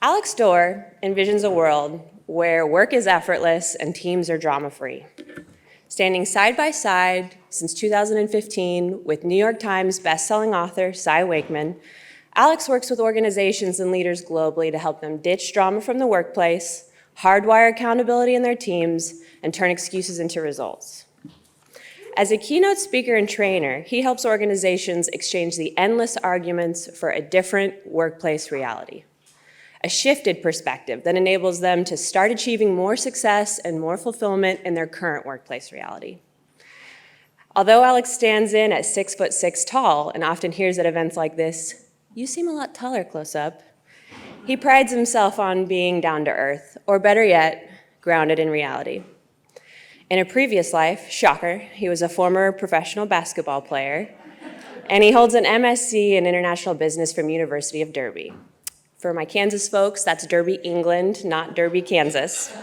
Alex Dorr envisions a world where work is effortless and teams are drama-free. Standing side by side since 2015 with New York Times bestselling author Cy Wakeman, Alex works with organizations and leaders globally to help them ditch drama from the workplace, hardwire accountability in their teams, and turn excuses into results. As a keynote speaker and trainer, he helps organizations exchange the endless arguments for a different workplace reality. A shifted perspective that enables them to start achieving more success and more fulfillment in their current workplace reality. Although Alex stands in at 6'6" tall and often hears at events like this, "You seem a lot taller close up," he prides himself on being down to earth, or better yet, grounded in reality. In a previous life, shocker, he was a former professional basketball player, and he holds an MSc in International Business from University of Derby. For my Kansas folks, that's Derby, England, not Derby, Kansas.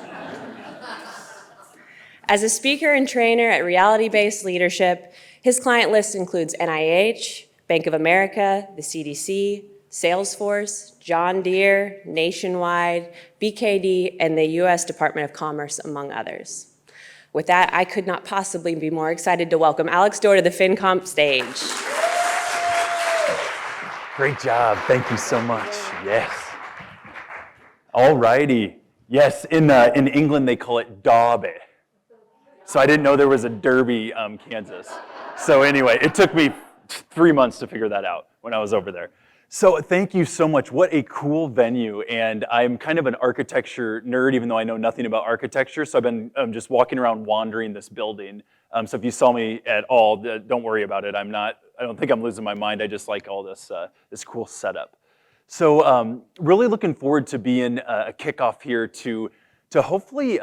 As a speaker and trainer at Reality-Based Leadership, his client list includes NIH, Bank of America, the CDC, Salesforce, John Deere, Nationwide, BKD, and the US Department of Commerce, among others. With that, I could not possibly be more excited to welcome Alex Dorr to the FinComp stage. Great job. Thank you so much. Yes. All righty. Yes, in England they call it Derby. So I didn't know there was a Derby, Kansas. So anyway, it took me 3 months to figure that out when I was over there. So thank you so much. What a cool venue. And I'm kind of an architecture nerd, even though I know nothing about architecture. So I've been just walking around wandering this building. So if you saw me at all, don't worry about it. I don't think I'm losing my mind. I just like all this cool setup. So really looking forward to being a kickoff here to hopefully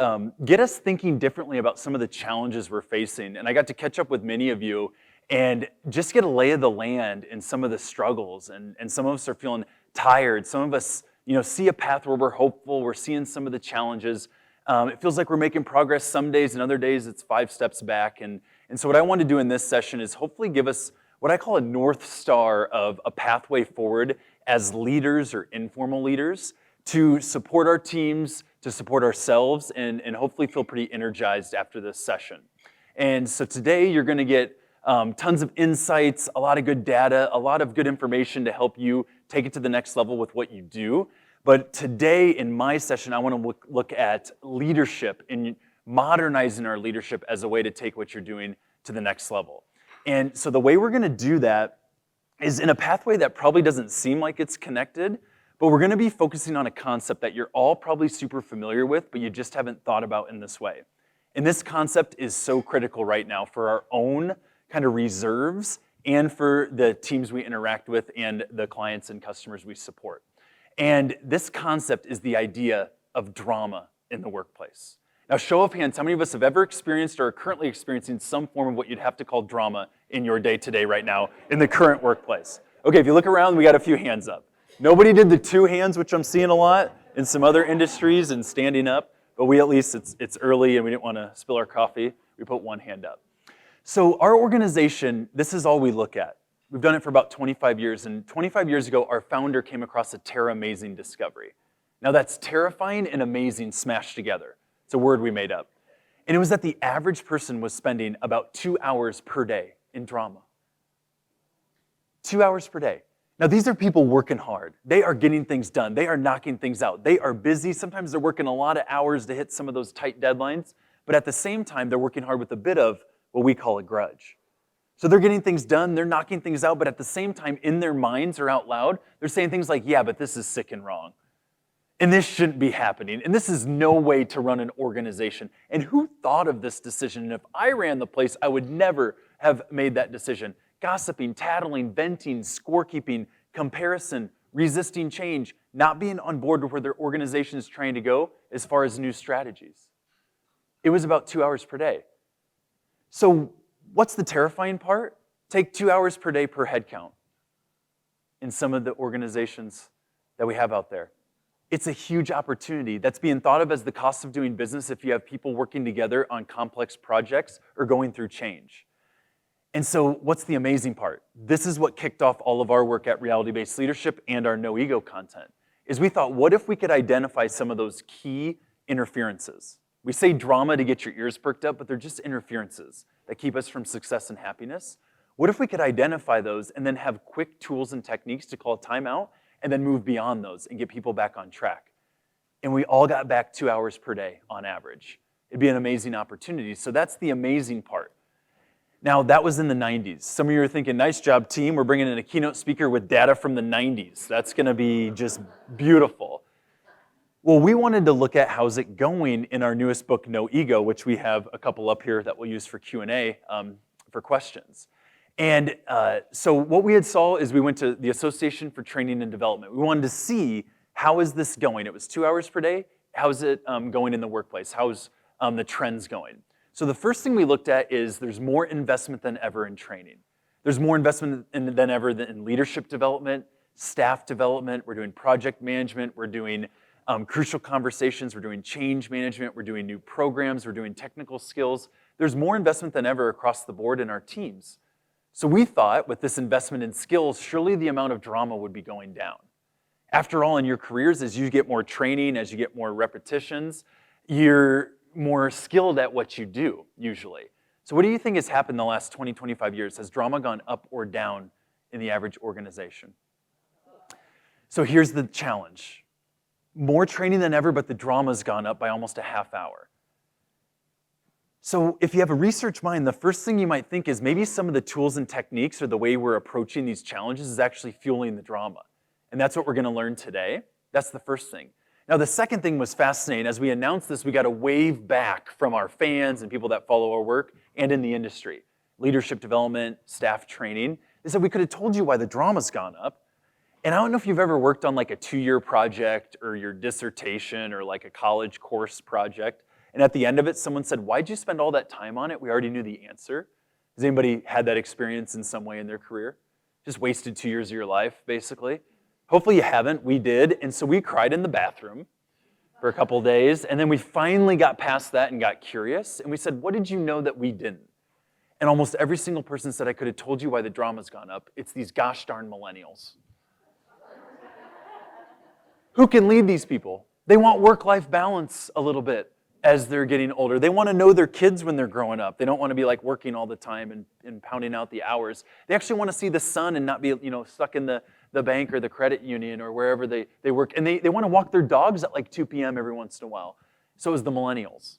get us thinking differently about some of the challenges we're facing. And I got to catch up with many of you and just get a lay of the land in some of the struggles. And some of us are feeling tired. Some of us, see a path where we're hopeful. We're seeing some of the challenges. It feels like we're making progress some days, and other days it's 5 steps back. And so what I want to do in this session is hopefully give us what I call a North Star of a pathway forward as leaders or informal leaders to support our teams, to support ourselves, and hopefully feel pretty energized after this session. And so today you're going to get tons of insights, a lot of good data, a lot of good information to help you take it to the next level with what you do. But today in my session, I want to look at leadership and modernizing our leadership as a way to take what you're doing to the next level. And so the way we're going to do that is in a pathway that probably doesn't seem like it's connected, but we're going to be focusing on a concept that you're all probably super familiar with, but you just haven't thought about in this way. And this concept is so critical right now for our own kind of reserves and for the teams we interact with and the clients and customers we support. And this concept is the idea of drama in the workplace. Now, show of hands, how many of us have ever experienced or are currently experiencing some form of what you'd have to call drama in your day-to-day right now in the current workplace? Okay, if you look around, we got a few hands up. Nobody did the 2 hands, which I'm seeing a lot in some other industries and standing up, but we at least, it's early and we didn't want to spill our coffee. We put 1 hand up. So our organization, this is all we look at. We've done it for about 25 years, and 25 years ago, our founder came across a terra-amazing discovery. Now that's terrifying and amazing smashed together. It's a word we made up. And it was that the average person was spending about 2 hours per day in drama. 2 hours per day. Now these are people working hard. They are getting things done. They are knocking things out. They are busy. Sometimes they're working a lot of hours to hit some of those tight deadlines, but at the same time, they're working hard with a bit of what we call a grudge. So they're getting things done, they're knocking things out, but at the same time, in their minds or out loud, they're saying things like, yeah, but this is sick and wrong. And this shouldn't be happening. And this is no way to run an organization. And who thought of this decision? And if I ran the place, I would never have made that decision. Gossiping, tattling, venting, scorekeeping, comparison, resisting change, not being on board with where their organization is trying to go as far as new strategies. It was about 2 hours per day. So what's the terrifying part? Take 2 hours per day per head count in some of the organizations that we have out there. It's a huge opportunity that's being thought of as the cost of doing business if you have people working together on complex projects or going through change. And so what's the amazing part? This is what kicked off all of our work at Reality-Based Leadership and our No Ego content. is we thought, what if we could identify some of those key interferences? We say drama to get your ears perked up, but they're just interferences that keep us from success and happiness. What if we could identify those and then have quick tools and techniques to call a timeout and then move beyond those and get people back on track? And we all got back 2 hours per day on average. It'd be an amazing opportunity. So that's the amazing part. Now, that was in the 90s. Some of you are thinking, nice job, team. We're bringing in a keynote speaker with data from the 90s. That's going to be just beautiful. Well, we wanted to look at how's it going in our newest book, No Ego, which we have a couple up here that we'll use for Q&A for questions. And so what we had saw is we went to the Association for Training and Development. We wanted to see how is this going. It was 2 hours per day. How's it going in the workplace? How's the trends going? So the first thing we looked at is there's more investment than ever in training. There's more investment than ever in leadership development, staff development. We're doing project management. We're doing crucial conversations. We're doing change management. We're doing new programs. We're doing technical skills. There's more investment than ever across the board in our teams. So we thought with this investment in skills, surely the amount of drama would be going down. After all, in your careers, as you get more training, as you get more repetitions, you're more skilled at what you do, usually. So what do you think has happened in the last 20, 25 years? Has drama gone up or down in the average organization? So here's the challenge. More training than ever, but the drama's gone up by almost a half hour. So if you have a research mind, the first thing you might think is maybe some of the tools and techniques or the way we're approaching these challenges is actually fueling the drama. And that's what we're going to learn today. That's the first thing. Now, the second thing was fascinating. As we announced this, we got a wave back from our fans and people that follow our work and in the industry. Leadership development, staff training. They said we could have told you why the drama's gone up. And I don't know if you've ever worked on like a 2-year project or your dissertation or like a college course project. And at the end of it, someone said, why'd you spend all that time on it? We already knew the answer. Has anybody had that experience in some way in their career? Just wasted 2 years of your life, basically. Hopefully you haven't, we did, and so we cried in the bathroom for a couple days, and then we finally got past that and got curious, and we said, what did you know that we didn't? And almost every single person said, I could have told you why the drama's gone up. It's these gosh darn millennials. Who can lead these people? They want work-life balance a little bit as they're getting older. They want to know their kids when they're growing up. They don't want to be like working all the time and pounding out the hours. They actually want to see the sun and not be stuck in the bank or the credit union or wherever they work. And they want to walk their dogs at like 2 p.m. every once in a while. So is the millennials.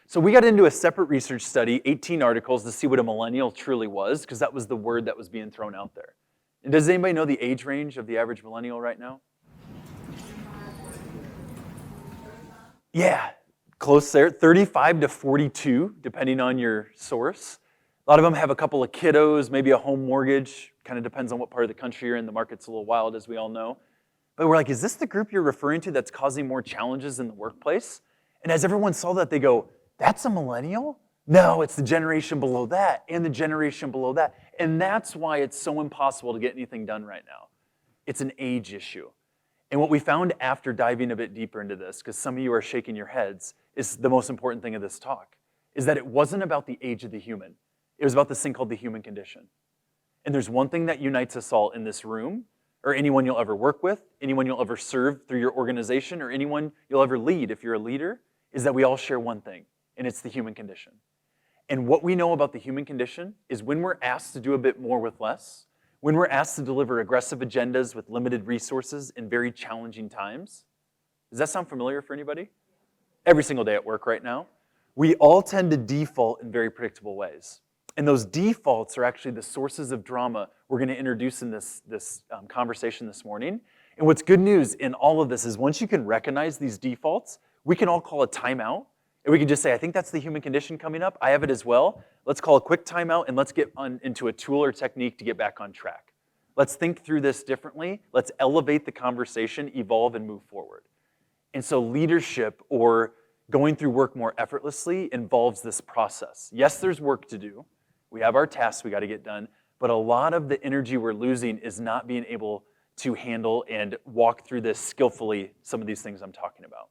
So we got into a separate research study, 18 articles, to see what a millennial truly was, because that was the word that was being thrown out there. And does anybody know the age range of the average millennial right now? Yeah, close there, 35 to 42, depending on your source. A lot of them have a couple of kiddos, maybe a home mortgage. Kind of depends on what part of the country you're in. The market's a little wild, as we all know. But we're like, is this the group you're referring to that's causing more challenges in the workplace? And as everyone saw that, they go, that's a millennial? No, it's the generation below that and the generation below that. And that's why it's so impossible to get anything done right now. It's an age issue. And what we found after diving a bit deeper into this, because some of you are shaking your heads, is the most important thing of this talk, is that it wasn't about the age of the human. It was about this thing called the human condition. And there's one thing that unites us all in this room, or anyone you'll ever work with, anyone you'll ever serve through your organization, or anyone you'll ever lead if you're a leader, is that we all share one thing, and it's the human condition. And what we know about the human condition is when we're asked to do a bit more with less, when we're asked to deliver aggressive agendas with limited resources in very challenging times. Does that sound familiar for anybody? Every single day at work right now. We all tend to default in very predictable ways. And those defaults are actually the sources of drama we're going to introduce in this conversation this morning. And what's good news in all of this is once you can recognize these defaults, we can all call a timeout. And we can just say, I think that's the human condition coming up. I have it as well. Let's call a quick timeout and let's get into a tool or technique to get back on track. Let's think through this differently. Let's elevate the conversation, evolve, and move forward. And so leadership or going through work more effortlessly involves this process. Yes, there's work to do. We have our tasks we got to get done. But a lot of the energy we're losing is not being able to handle and walk through this skillfully, some of these things I'm talking about.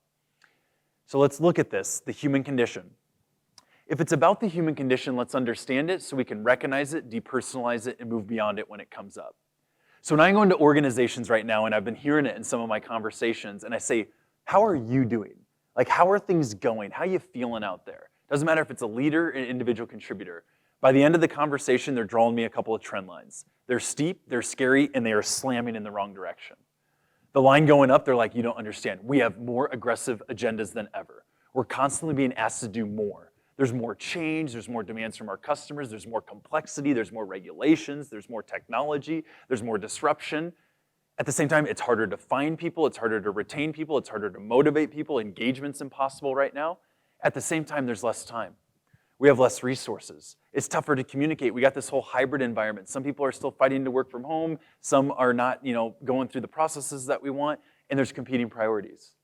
So let's look at this, the human condition. If it's about the human condition, let's understand it so we can recognize it, depersonalize it, and move beyond it when it comes up. So when I go into organizations right now, and I've been hearing it in some of my conversations, and I say, how are you doing? Like, how are things going? How are you feeling out there? Doesn't matter if it's a leader or an individual contributor. By the end of the conversation, they're drawing me a couple of trend lines. They're steep, they're scary, and they are slamming in the wrong direction. The line going up, they're like, you don't understand. We have more aggressive agendas than ever. We're constantly being asked to do more. There's more change, there's more demands from our customers, there's more complexity, there's more regulations, there's more technology, there's more disruption. At the same time, it's harder to find people, it's harder to retain people, it's harder to motivate people, engagement's impossible right now. At the same time, there's less time. We have less resources. It's tougher to communicate. We got this whole hybrid environment. Some people are still fighting to work from home, some are not, going through the processes that we want, and there's competing priorities.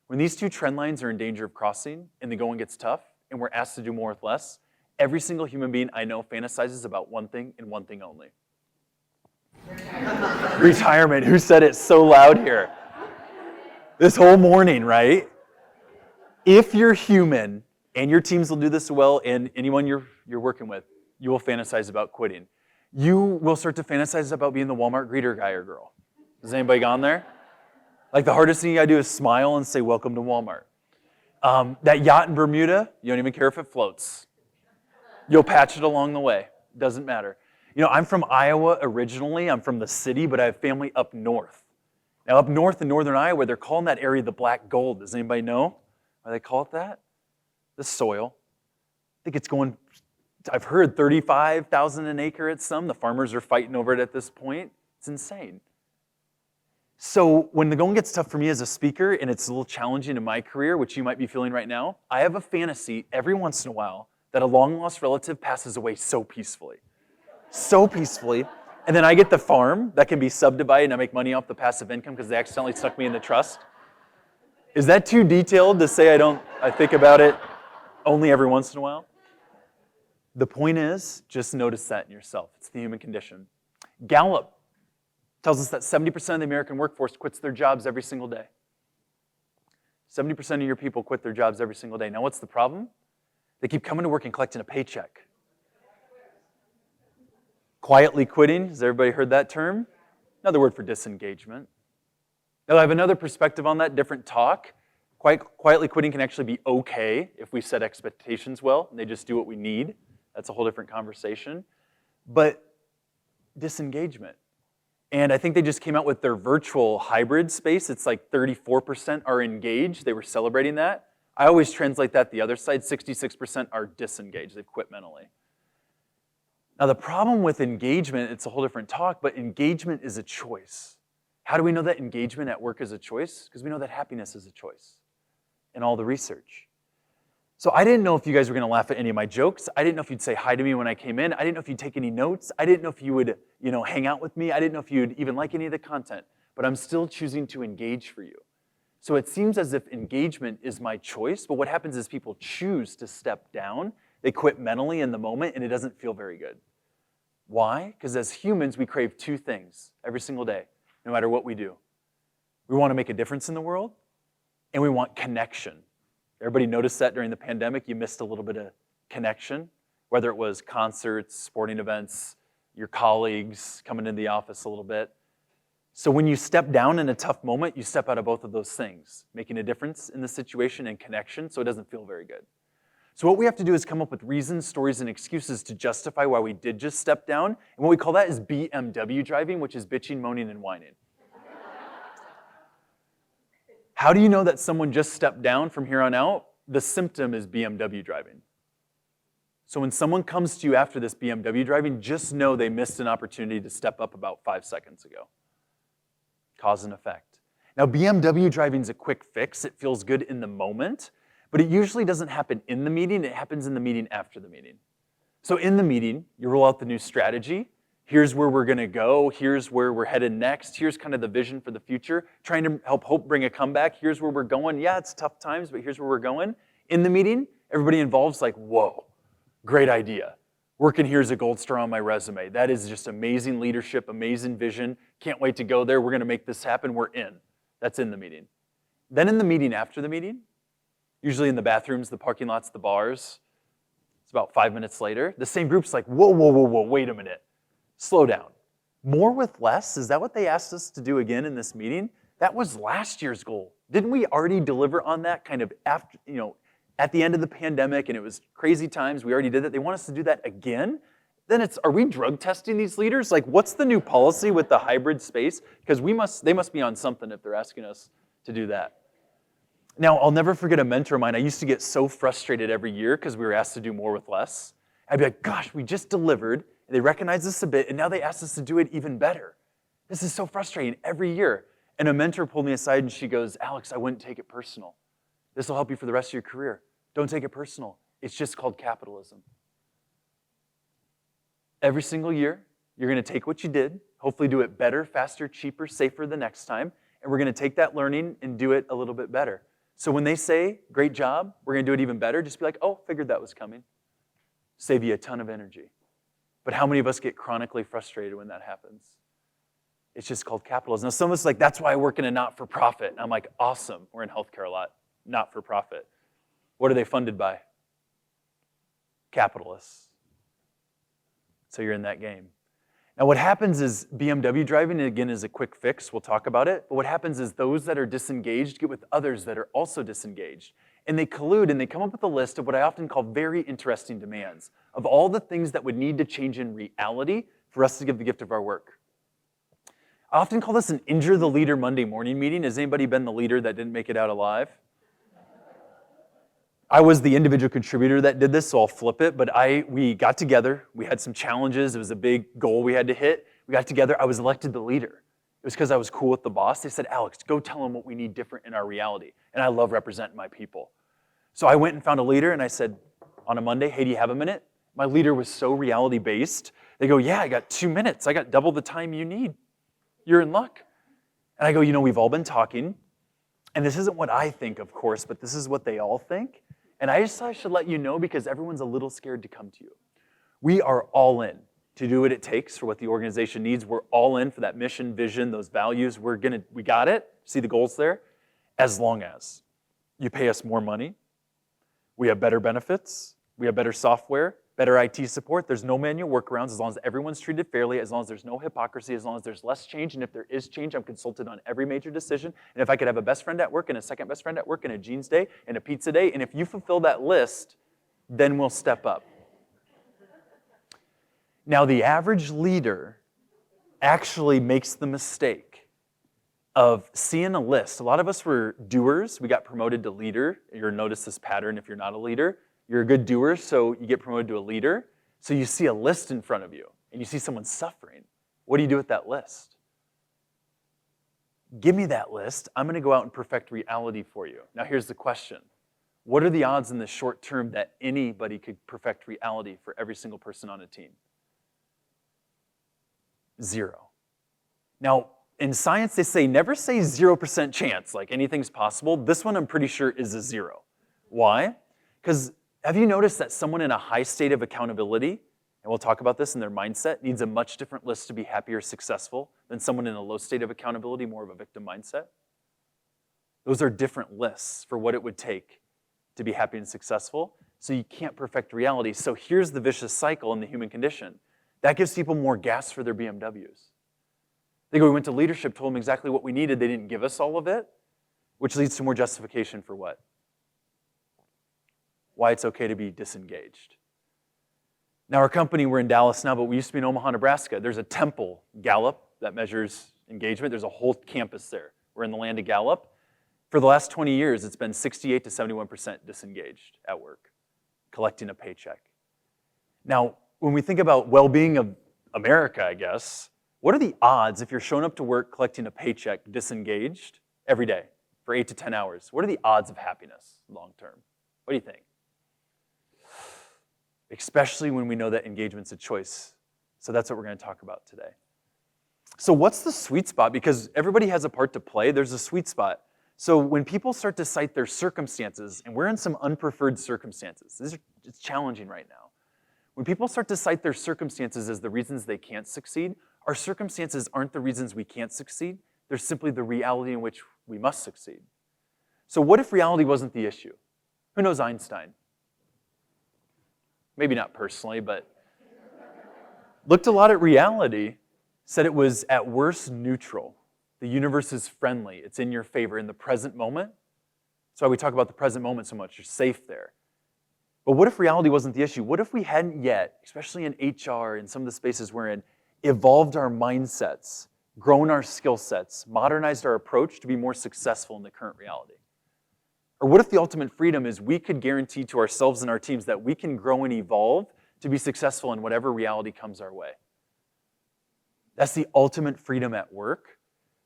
When these two trend lines are in danger of crossing and the going gets tough, and we're asked to do more with less, every single human being I know fantasizes about one thing and one thing only. Retirement. Who said it so loud here? This whole morning, right? If you're human, and your teams will do this well, and anyone you're working with, you will fantasize about quitting. You will start to fantasize about being the Walmart greeter guy or girl. Has anybody gone there? Like, the hardest thing you gotta do is smile and say, welcome to Walmart. That yacht in Bermuda, you don't even care if it floats. You'll patch it along the way. Doesn't matter. I'm from Iowa originally. I'm from the city, but I have family up north. Now, up north in northern Iowa, they're calling that area the black gold. Does anybody know why they call it that? The soil. I think it's going, I've heard 35,000 an acre at some. The farmers are fighting over it at this point. It's insane. So when the going gets tough for me as a speaker, and it's a little challenging in my career, which you might be feeling right now, I have a fantasy every once in a while that a long-lost relative passes away so peacefully. So peacefully. And then I get the farm that can be subdivided and I make money off the passive income because they accidentally stuck me in the trust. Is that too detailed to say I think about it only every once in a while? The point is, just notice that in yourself. It's the human condition. Gallup tells us that 70% of the American workforce quits their jobs every single day. 70% of your people quit their jobs every single day. Now, what's the problem? They keep coming to work and collecting a paycheck. Quietly quitting, has everybody heard that term? Another word for disengagement. Now, I have another perspective on that, different talk. Quietly quitting can actually be okay if we set expectations well and they just do what we need. That's a whole different conversation. But disengagement. And I think they just came out with their virtual hybrid space. It's like 34% are engaged. They were celebrating that. I always translate that the other side. 66% are disengaged. They've quit mentally. Now, the problem with engagement, it's a whole different talk, but engagement is a choice. How do we know that engagement at work is a choice? Because we know that happiness is a choice in all the research. So I didn't know if you guys were going to laugh at any of my jokes. I didn't know if you'd say hi to me when I came in. I didn't know if you'd take any notes. I didn't know if you would, hang out with me. I didn't know if you'd even like any of the content. But I'm still choosing to engage for you. So it seems as if engagement is my choice, but what happens is people choose to step down. They quit mentally in the moment, and it doesn't feel very good. Why? Because as humans, we crave two things every single day, no matter what we do. We want to make a difference in the world, and we want connection. Everybody noticed that during the pandemic, you missed a little bit of connection, whether it was concerts, sporting events, your colleagues coming into the office a little bit. So when you step down in a tough moment, you step out of both of those things, making a difference in the situation and connection, so it doesn't feel very good. So what we have to do is come up with reasons, stories, and excuses to justify why we did just step down. And what we call that is BMW driving, which is bitching, moaning, and whining. How do you know that someone just stepped down from here on out? The symptom is BMW driving. So when someone comes to you after this BMW driving, just know they missed an opportunity to step up about 5 seconds ago. Cause and effect. Now, BMW driving is a quick fix. It feels good in the moment, but it usually doesn't happen in the meeting. It happens in the meeting after the meeting. So in the meeting, you roll out the new strategy. Here's where we're going to go. Here's where we're headed next. Here's kind of the vision for the future. Trying to help hope bring a comeback. Here's where we're going. Yeah, it's tough times, but here's where we're going. In the meeting, everybody involved's like, whoa, great idea. Working here is a gold star on my resume. That is just amazing leadership, amazing vision. Can't wait to go there. We're going to make this happen. We're in. That's in the meeting. Then in the meeting after the meeting, usually in the bathrooms, the parking lots, the bars, it's about 5 minutes later, the same group's like, whoa, wait a minute. Slow down. More with less, is that what they asked us to do again in this meeting? That was last year's goal. Didn't we already deliver on that kind of after, at the end of the pandemic, and it was crazy times, we already did that. They want us to do that again? Then are we drug testing these leaders? Like, what's the new policy with the hybrid space? Because they must be on something if they're asking us to do that. Now, I'll never forget a mentor of mine. I used to get so frustrated every year because we were asked to do more with less. I'd be like, gosh, we just delivered. They recognized us a bit, and now they asked us to do it even better. This is so frustrating every year. And a mentor pulled me aside and she goes, Alex, I wouldn't take it personal. This will help you for the rest of your career. Don't take it personal. It's just called capitalism. Every single year, you're going to take what you did, hopefully do it better, faster, cheaper, safer the next time, and we're going to take that learning and do it a little bit better. So when they say, great job, we're going to do it even better, just be like, oh, figured that was coming. Save you a ton of energy. But how many of us get chronically frustrated when that happens? It's just called capitalism. Now, some of us are like, that's why I work in a not-for-profit. And I'm like, awesome. We're in healthcare a lot. Not-for-profit. What are they funded by? Capitalists. So you're in that game. Now, what happens is BMW driving, again, is a quick fix. We'll talk about it. But what happens is those that are disengaged get with others that are also disengaged. And they collude, and they come up with a list of what I often call very interesting demands of all the things that would need to change in reality for us to give the gift of our work. I often call this an Injure the Leader Monday morning meeting. Has anybody been the leader that didn't make it out alive? I was the individual contributor that did this, so I'll flip it, but we got together. We had some challenges. It was a big goal we had to hit. We got together. I was elected the leader. It was because I was cool with the boss. They said, Alex, go tell them what we need different in our reality. And I love representing my people. So I went and found a leader, and I said, on a Monday, hey, do you have a minute? My leader was so reality-based. They go, yeah, I got 2 minutes. I got double the time you need. You're in luck. And I go, we've all been talking, and this isn't what I think, of course, but this is what they all think. And I just thought I should let you know because everyone's a little scared to come to you. We are all in to do what it takes for what the organization needs. We're all in for that mission, vision, those values. We got it. See the goals there? As long as you pay us more money, we have better benefits, we have better software, better IT support. There's no manual workarounds as long as everyone's treated fairly, as long as there's no hypocrisy, as long as there's less change. And if there is change, I'm consulted on every major decision. And if I could have a best friend at work and a second best friend at work and a jeans day and a pizza day, and if you fulfill that list, then we'll step up. Now, the average leader actually makes the mistake of seeing a list. A lot of us were doers. We got promoted to leader. You'll notice this pattern if you're not a leader. You're a good doer, so you get promoted to a leader. So you see a list in front of you, and you see someone suffering. What do you do with that list? Give me that list. I'm going to go out and perfect reality for you. Now, here's the question. What are the odds in the short term that anybody could perfect reality for every single person on a team? 0. Now, in science, they say never say 0% chance, like anything's possible. This one, I'm pretty sure, is a 0. Why? Because have you noticed that someone in a high state of accountability, and we'll talk about this in their mindset, needs a much different list to be happy or successful than someone in a low state of accountability, more of a victim mindset? Those are different lists for what it would take to be happy and successful, so you can't perfect reality. So here's the vicious cycle in the human condition. That gives people more gas for their BMWs. They go, we went to leadership, told them exactly what we needed, they didn't give us all of it, which leads to more justification for what? Why it's okay to be disengaged. Now, our company, we're in Dallas now, but we used to be in Omaha, Nebraska. There's a Temple Gallup that measures engagement. There's a whole campus there. We're in the land of Gallup. For the last 20 years, it's been 68 to 71% disengaged at work, collecting a paycheck. Now, when we think about well-being of America, I guess, what are the odds if you're showing up to work collecting a paycheck disengaged every day for 8 to 10 hours? What are the odds of happiness long term? What do you think? Especially when we know that engagement's a choice. So that's what we're going to talk about today. So what's the sweet spot? Because everybody has a part to play. There's a sweet spot. So when people start to cite their circumstances, and we're in some unpreferred circumstances, it's challenging right now. When people start to cite their circumstances as the reasons they can't succeed, our circumstances aren't the reasons we can't succeed. They're simply the reality in which we must succeed. So what if reality wasn't the issue? Who knows Einstein? Maybe not personally, but looked a lot at reality, said it was at worst neutral. The universe is friendly. It's in your favor in the present moment. That's why we talk about the present moment so much. You're safe there. But what if reality wasn't the issue? What if we hadn't yet, especially in HR and some of the spaces we're in, evolved our mindsets, grown our skill sets, modernized our approach to be more successful in the current reality? Or what if the ultimate freedom is we could guarantee to ourselves and our teams that we can grow and evolve to be successful in whatever reality comes our way? That's the ultimate freedom at work,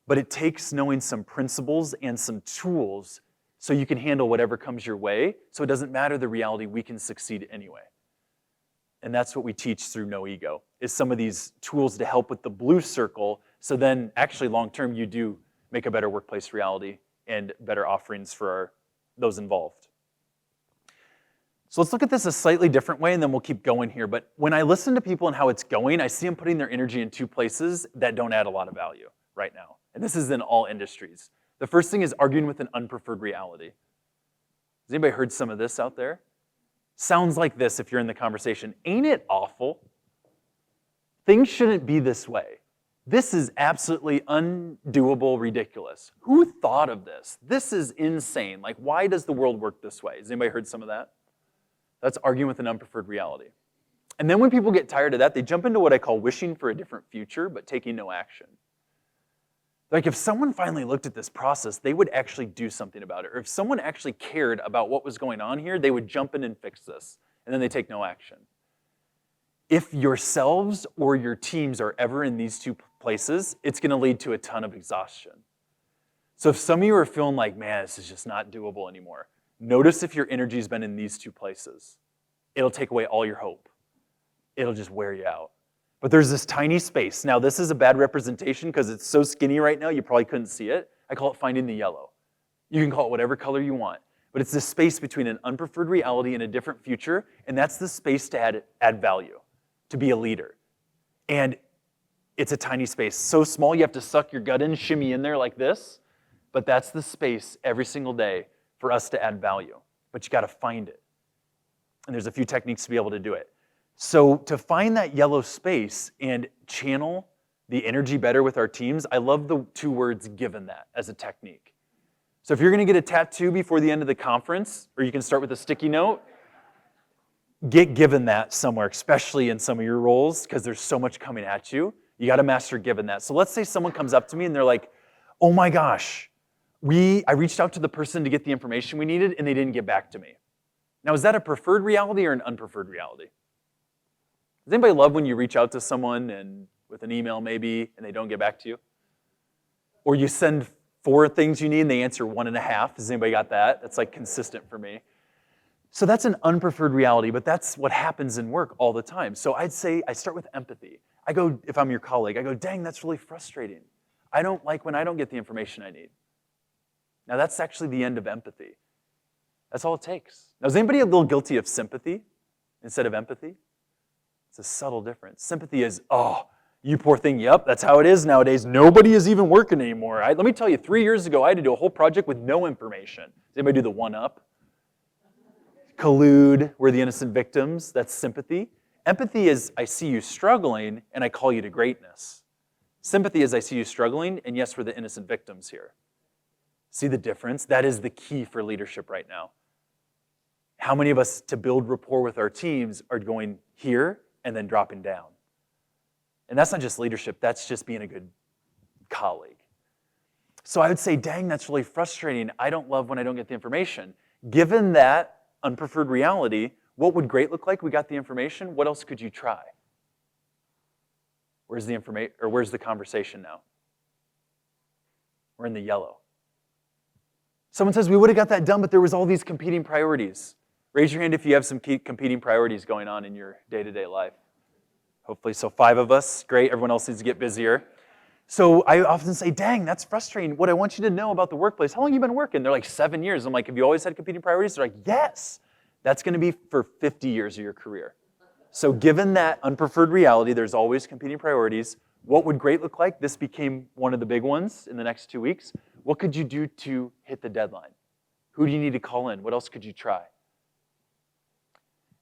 but it takes knowing some principles and some tools so you can handle whatever comes your way, so it doesn't matter the reality, we can succeed anyway. And that's what we teach through No Ego, is some of these tools to help with the blue circle, so then actually long-term you do make a better workplace reality and better offerings for those involved. So let's look at this a slightly different way, and then we'll keep going here. But when I listen to people and how it's going, I see them putting their energy in two places that don't add a lot of value right now. And this is in all industries. The first thing is arguing with an unpreferred reality. Has anybody heard some of this out there? Sounds like this if you're in the conversation. Ain't it awful? Things shouldn't be this way. This is absolutely undoable, ridiculous. Who thought of this? This is insane. Like, why does the world work this way? Has anybody heard some of that? That's arguing with an unpreferred reality. And then when people get tired of that, they jump into what I call wishing for a different future, but taking no action. Like if someone finally looked at this process, they would actually do something about it. Or if someone actually cared about what was going on here, they would jump in and fix this. And then they take no action. If yourselves or your teams are ever in these two places, it's going to lead to a ton of exhaustion. So if some of you are feeling like, man, this is just not doable anymore, notice if your energy's been in these two places. It'll take away all your hope. It'll just wear you out. But there's this tiny space. Now, this is a bad representation because it's so skinny right now, you probably couldn't see it. I call it finding the yellow. You can call it whatever color you want. But it's this space between an unpreferred reality and a different future, and that's the space to add value, to be a leader. And it's a tiny space. So small, you have to suck your gut in, shimmy in there like this. But that's the space every single day for us to add value. But you got to find it. And there's a few techniques to be able to do it. So to find that yellow space and channel the energy better with our teams, I love the two words given that as a technique. So if you're going to get a tattoo before the end of the conference, or you can start with a sticky note, get given that somewhere, especially in some of your roles, because there's so much coming at you. You got to master given that. So let's say someone comes up to me and they're like, oh my gosh, I reached out to the person to get the information we needed and they didn't get back to me. Now, is that a preferred reality or an unpreferred reality? Does anybody love when you reach out to someone and with an email maybe and they don't get back to you? Or you send 4 things you need and they answer 1.5. Has anybody got that? That's like consistent for me. So that's an unpreferred reality, but that's what happens in work all the time. So I'd say I start with empathy. I go, if I'm your colleague, I go, dang, that's really frustrating. I don't like when I don't get the information I need. Now that's actually the end of empathy. That's all it takes. Now is anybody a little guilty of sympathy instead of empathy? It's a subtle difference. Sympathy is, oh, you poor thing, yep, that's how it is nowadays. Nobody is even working anymore. Let me tell you, 3 years ago, I had to do a whole project with no information. Does anybody do the one-up? Collude, we're the innocent victims. That's sympathy. Empathy is, I see you struggling, and I call you to greatness. Sympathy is, I see you struggling, and yes, we're the innocent victims here. See the difference? That is the key for leadership right now. How many of us, to build rapport with our teams, are going here and then dropping down? And that's not just leadership, that's just being a good colleague. So I would say, dang, that's really frustrating. I don't love when I don't get the information. Given that unpreferred reality, what would great look like? We got the information. What else could you try? Where's the information, or where's the conversation now? We're in the yellow. Someone says, we would have got that done, but there was all these competing priorities. Raise your hand if you have some competing priorities going on in your day-to-day life. Hopefully, so 5 of us, great. Everyone else needs to get busier. So I often say, dang, that's frustrating. What I want you to know about the workplace, how long have you been working? They're like 7 years. I'm like, have you always had competing priorities? They're like, yes. That's going to be for 50 years of your career. So given that unpreferred reality, there's always competing priorities. What would great look like? This became one of the big ones in the next 2 weeks. What could you do to hit the deadline? Who do you need to call in? What else could you try?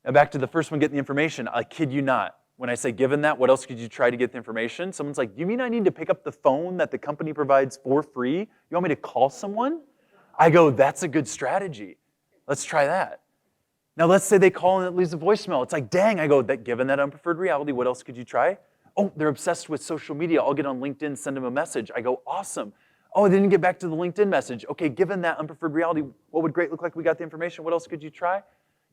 Now back to the first one, getting the information. I kid you not. When I say given that, what else could you try to get the information? Someone's like, you mean I need to pick up the phone that the company provides for free? You want me to call someone? I go, that's a good strategy. Let's try that. Now let's say they call and it leaves a voicemail. It's like, dang, I go, given that unpreferred reality, what else could you try? Oh, they're obsessed with social media. I'll get on LinkedIn, send them a message. I go, awesome. Oh, they didn't get back to the LinkedIn message. Okay, given that unpreferred reality, what would great look like? We got the information. What else could you try?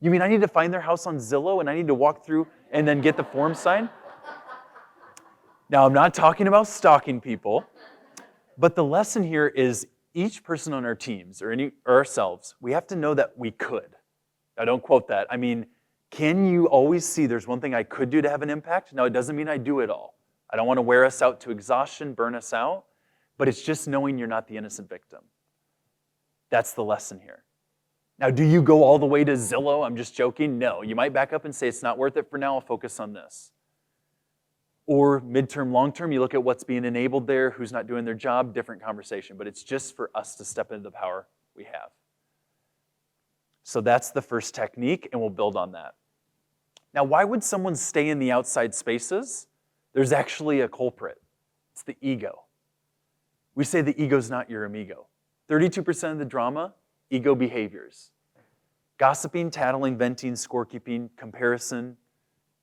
You mean I need to find their house on Zillow and I need to walk through and then get the form signed? Now, I'm not talking about stalking people, but the lesson here is each person on our teams or ourselves, we have to know that we could. Now, don't quote that. I mean, can you always see there's one thing I could do to have an impact? Now, it doesn't mean I do it all. I don't want to wear us out to exhaustion, burn us out, but it's just knowing you're not the innocent victim. That's the lesson here. Now, do you go all the way to Zillow? I'm just joking. No, you might back up and say, it's not worth it for now, I'll focus on this. Or midterm, long-term, you look at what's being enabled there, who's not doing their job, different conversation, but it's just for us to step into the power we have. So that's the first technique, and we'll build on that. Now, why would someone stay in the outside spaces? There's actually a culprit. It's the ego. We say the ego's not your amigo. 32% of the drama, ego behaviors. Gossiping, tattling, venting, scorekeeping, comparison,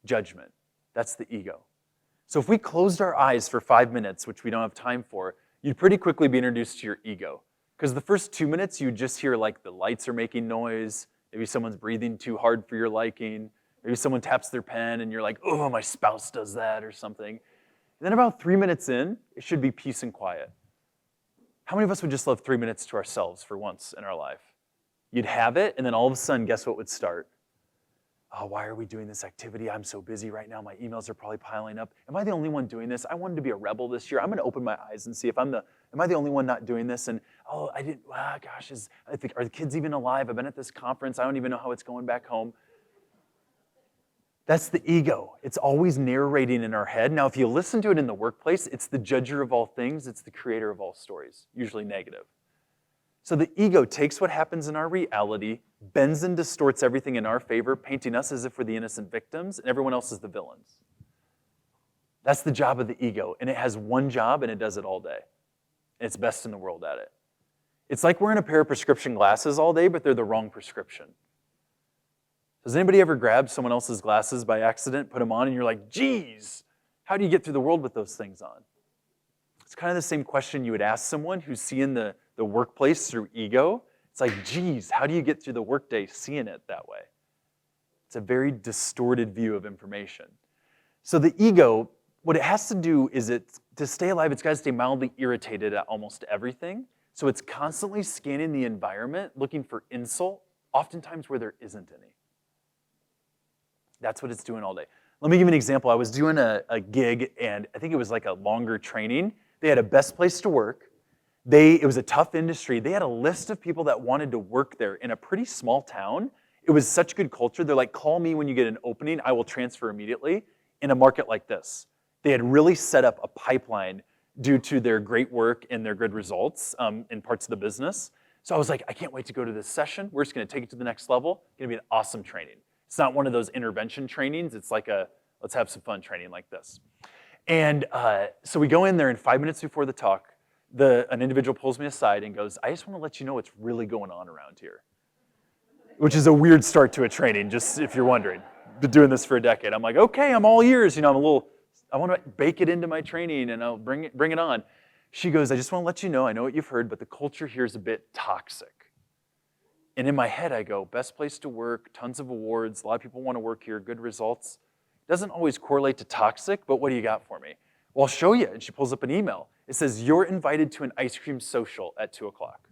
judgment. That's the ego. So if we closed our eyes for 5 minutes, which we don't have time for, you'd pretty quickly be introduced to your ego. Because the first 2 minutes, you just hear like the lights are making noise, maybe someone's breathing too hard for your liking, maybe someone taps their pen and you're like, oh, my spouse does that or something. And then about 3 minutes in, it should be peace and quiet. How many of us would just love 3 minutes to ourselves for once in our life? You'd have it, and then all of a sudden, guess what would start? Oh, why are we doing this activity? I'm so busy right now. My emails are probably piling up. Am I the only one doing this? I wanted to be a rebel this year. I'm going to open my eyes and see if am I the only one not doing this? And oh, I didn't, gosh, are the kids even alive? I've been at this conference. I don't even know how it's going back home. That's the ego. It's always narrating in our head. Now, if you listen to it in the workplace, it's the judger of all things. It's the creator of all stories, usually negative. So the ego takes what happens in our reality, bends and distorts everything in our favor, painting us as if we're the innocent victims, and everyone else is the villains. That's the job of the ego, and it has one job, and it does it all day. And it's best in the world at it. It's like wearing a pair of prescription glasses all day, but they're the wrong prescription. Does anybody ever grab someone else's glasses by accident, put them on, and you're like, geez, how do you get through the world with those things on? It's kind of the same question you would ask someone who's seeing the workplace through ego. It's like, geez, how do you get through the workday seeing it that way? It's a very distorted view of information. So the ego, what it has to do is to stay alive, it's got to stay mildly irritated at almost everything. So it's constantly scanning the environment, looking for insult, oftentimes where there isn't any. That's what it's doing all day. Let me give you an example. I was doing a gig, and I think it was like a longer training. They had a best place to work. It was a tough industry. They had a list of people that wanted to work there in a pretty small town. It was such good culture. They're like, call me when you get an opening. I will transfer immediately in a market like this. They had really set up a pipeline due to their great work and their good results in parts of the business. So I was like, I can't wait to go to this session. We're just going to take it to the next level. It's going to be an awesome training. It's not one of those intervention trainings. It's like let's have some fun training like this. And so we go in there, and 5 minutes before the talk, an individual pulls me aside and goes, I just want to let you know what's really going on around here. Which is a weird start to a training, just if you're wondering. Been doing this for a decade. I'm like, okay, I'm all ears. I want to bake it into my training, and I'll bring it on. She goes, I just want to let you know, I know what you've heard, but the culture here is a bit toxic. And in my head, I go, best place to work, tons of awards, a lot of people want to work here, good results. Doesn't always correlate to toxic, but what do you got for me? Well, I'll show you. And she pulls up an email. It says, you're invited to an ice cream social at 2 o'clock.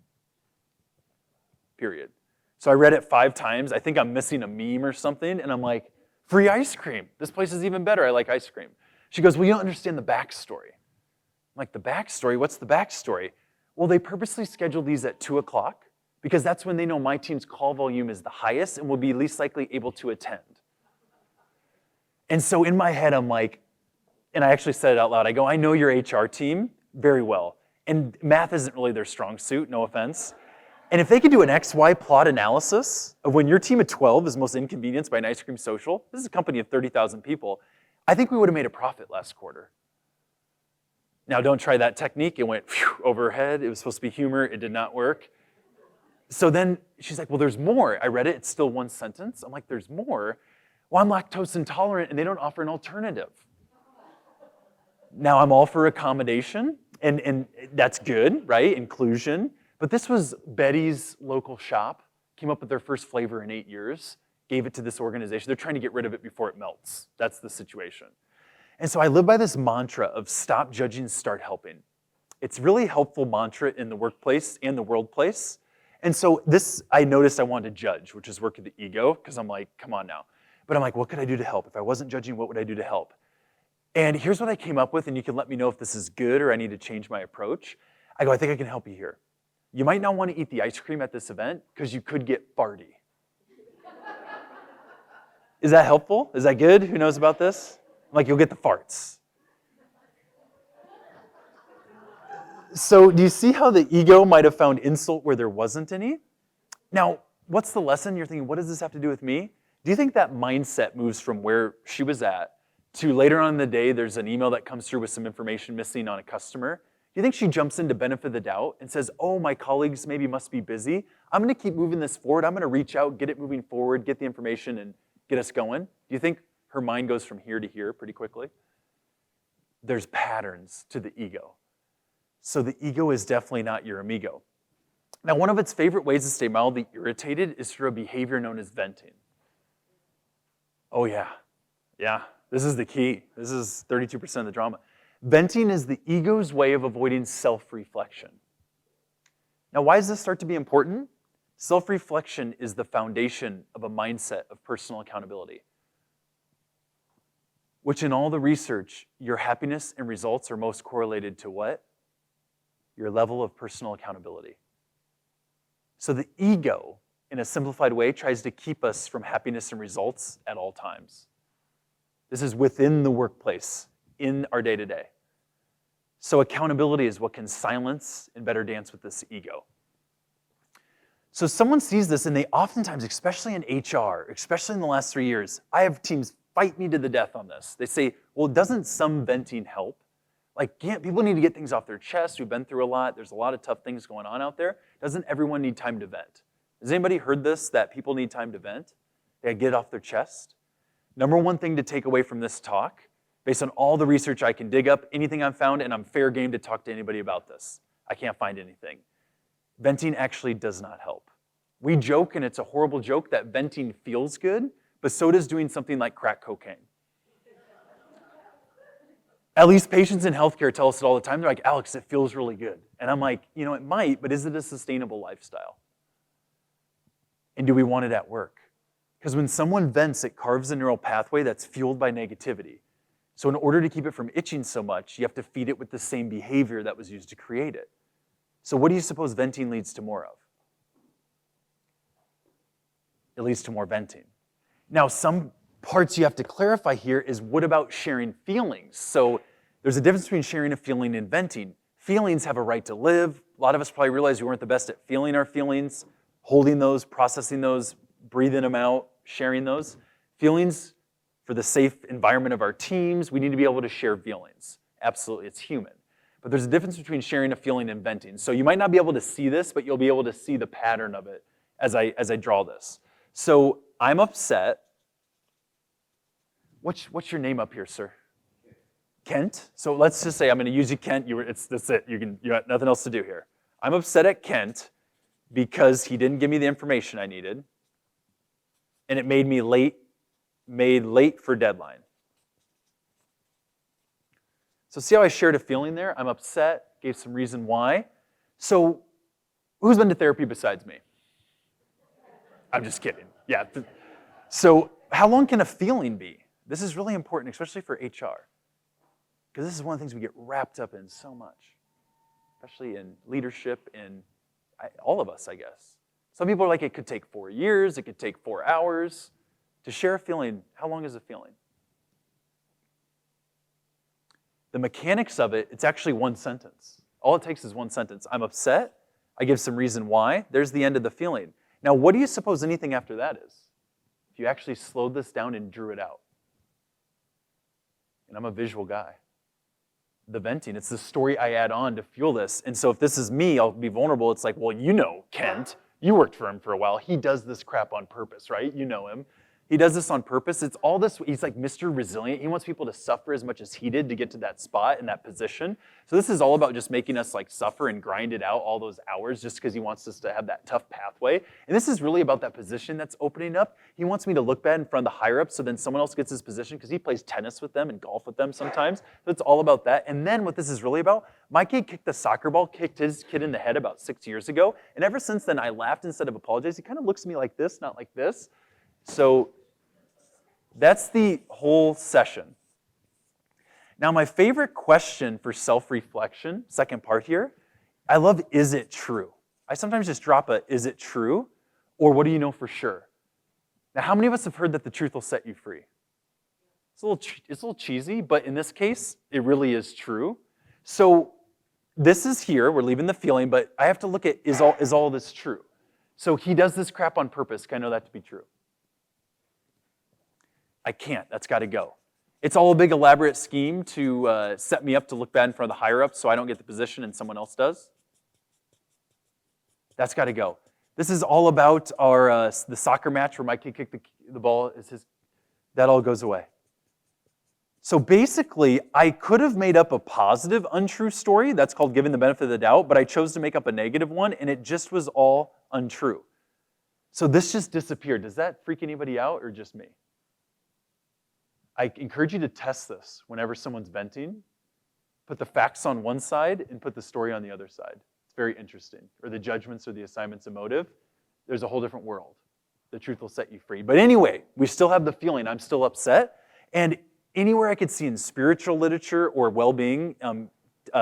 Period. So I read it 5 times. I think I'm missing a meme or something. And I'm like, free ice cream. This place is even better. I like ice cream. She goes, well, you don't understand the backstory. I'm like, the backstory? What's the backstory? Well, they purposely scheduled these at 2 o'clock because that's when they know my team's call volume is the highest and will be least likely able to attend. And so in my head, I'm like, and I actually said it out loud, I go, I know your HR team very well. And math isn't really their strong suit, no offense. And if they could do an XY plot analysis of when your team of 12 is most inconvenienced by an ice cream social, this is a company of 30,000 people, I think we would have made a profit last quarter. Now, don't try that technique. It went over her head. It was supposed to be humor. It did not work. So then she's like, well, there's more. I read it. It's still one sentence. I'm like, there's more? Well, I'm lactose intolerant, and they don't offer an alternative. Now, I'm all for accommodation, and that's good, right? Inclusion. But this was Betty's local shop, came up with their first flavor in 8 years, gave it to this organization. They're trying to get rid of it before it melts. That's the situation. And so I live by this mantra of stop judging, start helping. It's really helpful mantra in the workplace and the world place. And so this, I noticed I wanted to judge, which is work of the ego, because I'm like, come on now. But I'm like, what could I do to help? If I wasn't judging, what would I do to help? And here's what I came up with, and you can let me know if this is good or I need to change my approach. I go, I think I can help you here. You might not want to eat the ice cream at this event because you could get farty. Is that helpful? Is that good? Who knows about this? Like, you'll get the farts. So do you see how the ego might have found insult where there wasn't any? Now, what's the lesson? You're thinking, what does this have to do with me? Do you think that mindset moves from where she was at to later on in the day, there's an email that comes through with some information missing on a customer? Do you think she jumps into benefit of the doubt and says, oh, my colleagues maybe must be busy. I'm going to keep moving this forward. I'm going to reach out, get it moving forward, get the information, and get us going? Do you think her mind goes from here to here pretty quickly? There's patterns to the ego. So the ego is definitely not your amigo. Now, one of its favorite ways to stay mildly irritated is through a behavior known as venting. Oh yeah, this is the key. This is 32% of the drama. Venting is the ego's way of avoiding self-reflection. Now, why does this start to be important? Self-reflection is the foundation of a mindset of personal accountability, which in all the research, your happiness and results are most correlated to what? Your level of personal accountability. So the ego, in a simplified way, tries to keep us from happiness and results at all times. This is within the workplace, in our day-to-day. So accountability is what can silence and better dance with this ego. So someone sees this, and they oftentimes, especially in HR, especially in the last 3 years, I have teams fight me to the death on this. They say, well, doesn't some venting help? Like, people need to get things off their chest. We've been through a lot. There's a lot of tough things going on out there. Doesn't everyone need time to vent? Has anybody heard this, that people need time to vent? They get it off their chest? Number one thing to take away from this talk, based on all the research I can dig up, anything I've found, and I'm fair game to talk to anybody about this. I can't find anything. Venting actually does not help. We joke, and it's a horrible joke, that venting feels good, but so does doing something like crack cocaine. At least patients in healthcare tell us it all the time. They're like, Alex, it feels really good. And I'm like, you know, it might, but is it a sustainable lifestyle? And do we want it at work? Because when someone vents, it carves a neural pathway that's fueled by negativity. So in order to keep it from itching so much, you have to feed it with the same behavior that was used to create it. So what do you suppose venting leads to more of? It leads to more venting. Now, some parts you have to clarify here is, what about sharing feelings? So there's a difference between sharing a feeling and venting. Feelings have a right to live. A lot of us probably realize we weren't the best at feeling our feelings, holding those, processing those, breathing them out, sharing those. Feelings, for the safe environment of our teams, we need to be able to share feelings. Absolutely, it's human. But there's a difference between sharing a feeling and venting. So you might not be able to see this, but you'll be able to see the pattern of it as I draw this. So I'm upset. What's your name up here, sir? Kent. So let's just say I'm going to use you, Kent. That's it. You got nothing else to do here. I'm upset at Kent because he didn't give me the information I needed, and it made me late for deadline. So see how I shared a feeling there? I'm upset, gave some reason why. So who's been to therapy besides me? I'm just kidding. Yeah. So how long can a feeling be? This is really important, especially for HR, because this is one of the things we get wrapped up in so much, especially in leadership and all of us, I guess. Some people are like, it could take 4 years, it could take 4 hours. To share a feeling, how long is a feeling? The mechanics of it, it's actually one sentence. All it takes is one sentence. I'm upset. I give some reason why. There's the end of the feeling. Now, what do you suppose anything after that is? If you actually slowed this down and drew it out. And I'm a visual guy. The venting, it's the story I add on to fuel this. And so if this is me, I'll be vulnerable. It's like, well, you know Kent. You worked for him for a while. He does this crap on purpose, right? You know him. He does this on purpose. It's all this, he's like Mr. Resilient. He wants people to suffer as much as he did to get to that spot and that position. So this is all about just making us like suffer and grind it out all those hours just because he wants us to have that tough pathway. And this is really about that position that's opening up. He wants me to look bad in front of the higher ups so then someone else gets his position because he plays tennis with them and golf with them sometimes. So it's all about that. And then what this is really about, my kid kicked the soccer ball, kicked his kid in the head about 6 years ago. And ever since then, I laughed instead of apologized. He kind of looks at me like this, not like this. So that's the whole session. Now, my favorite question for self-reflection, second part here, I love, is it true? I sometimes just drop a, is it true? Or what do you know for sure? Now, how many of us have heard that the truth will set you free? It's a little cheesy, but in this case, it really is true. So this is here, we're leaving the feeling, but I have to look at, is all this true? So he does this crap on purpose. Can I know that to be true? I can't, that's gotta go. It's all a big elaborate scheme to set me up to look bad in front of the higher ups so I don't get the position and someone else does. That's gotta go. This is all about our the soccer match where my kid kicked the ball, that all goes away. So basically, I could have made up a positive untrue story, that's called giving the benefit of the doubt, but I chose to make up a negative one and it just was all untrue. So this just disappeared. Does that freak anybody out or just me? I encourage you to test this whenever someone's venting. Put the facts on one side and put the story on the other side. It's very interesting. Or the judgments or the assignments of motive. There's a whole different world. The truth will set you free. But anyway, we still have the feeling I'm still upset. And anywhere I could see in spiritual literature or well-being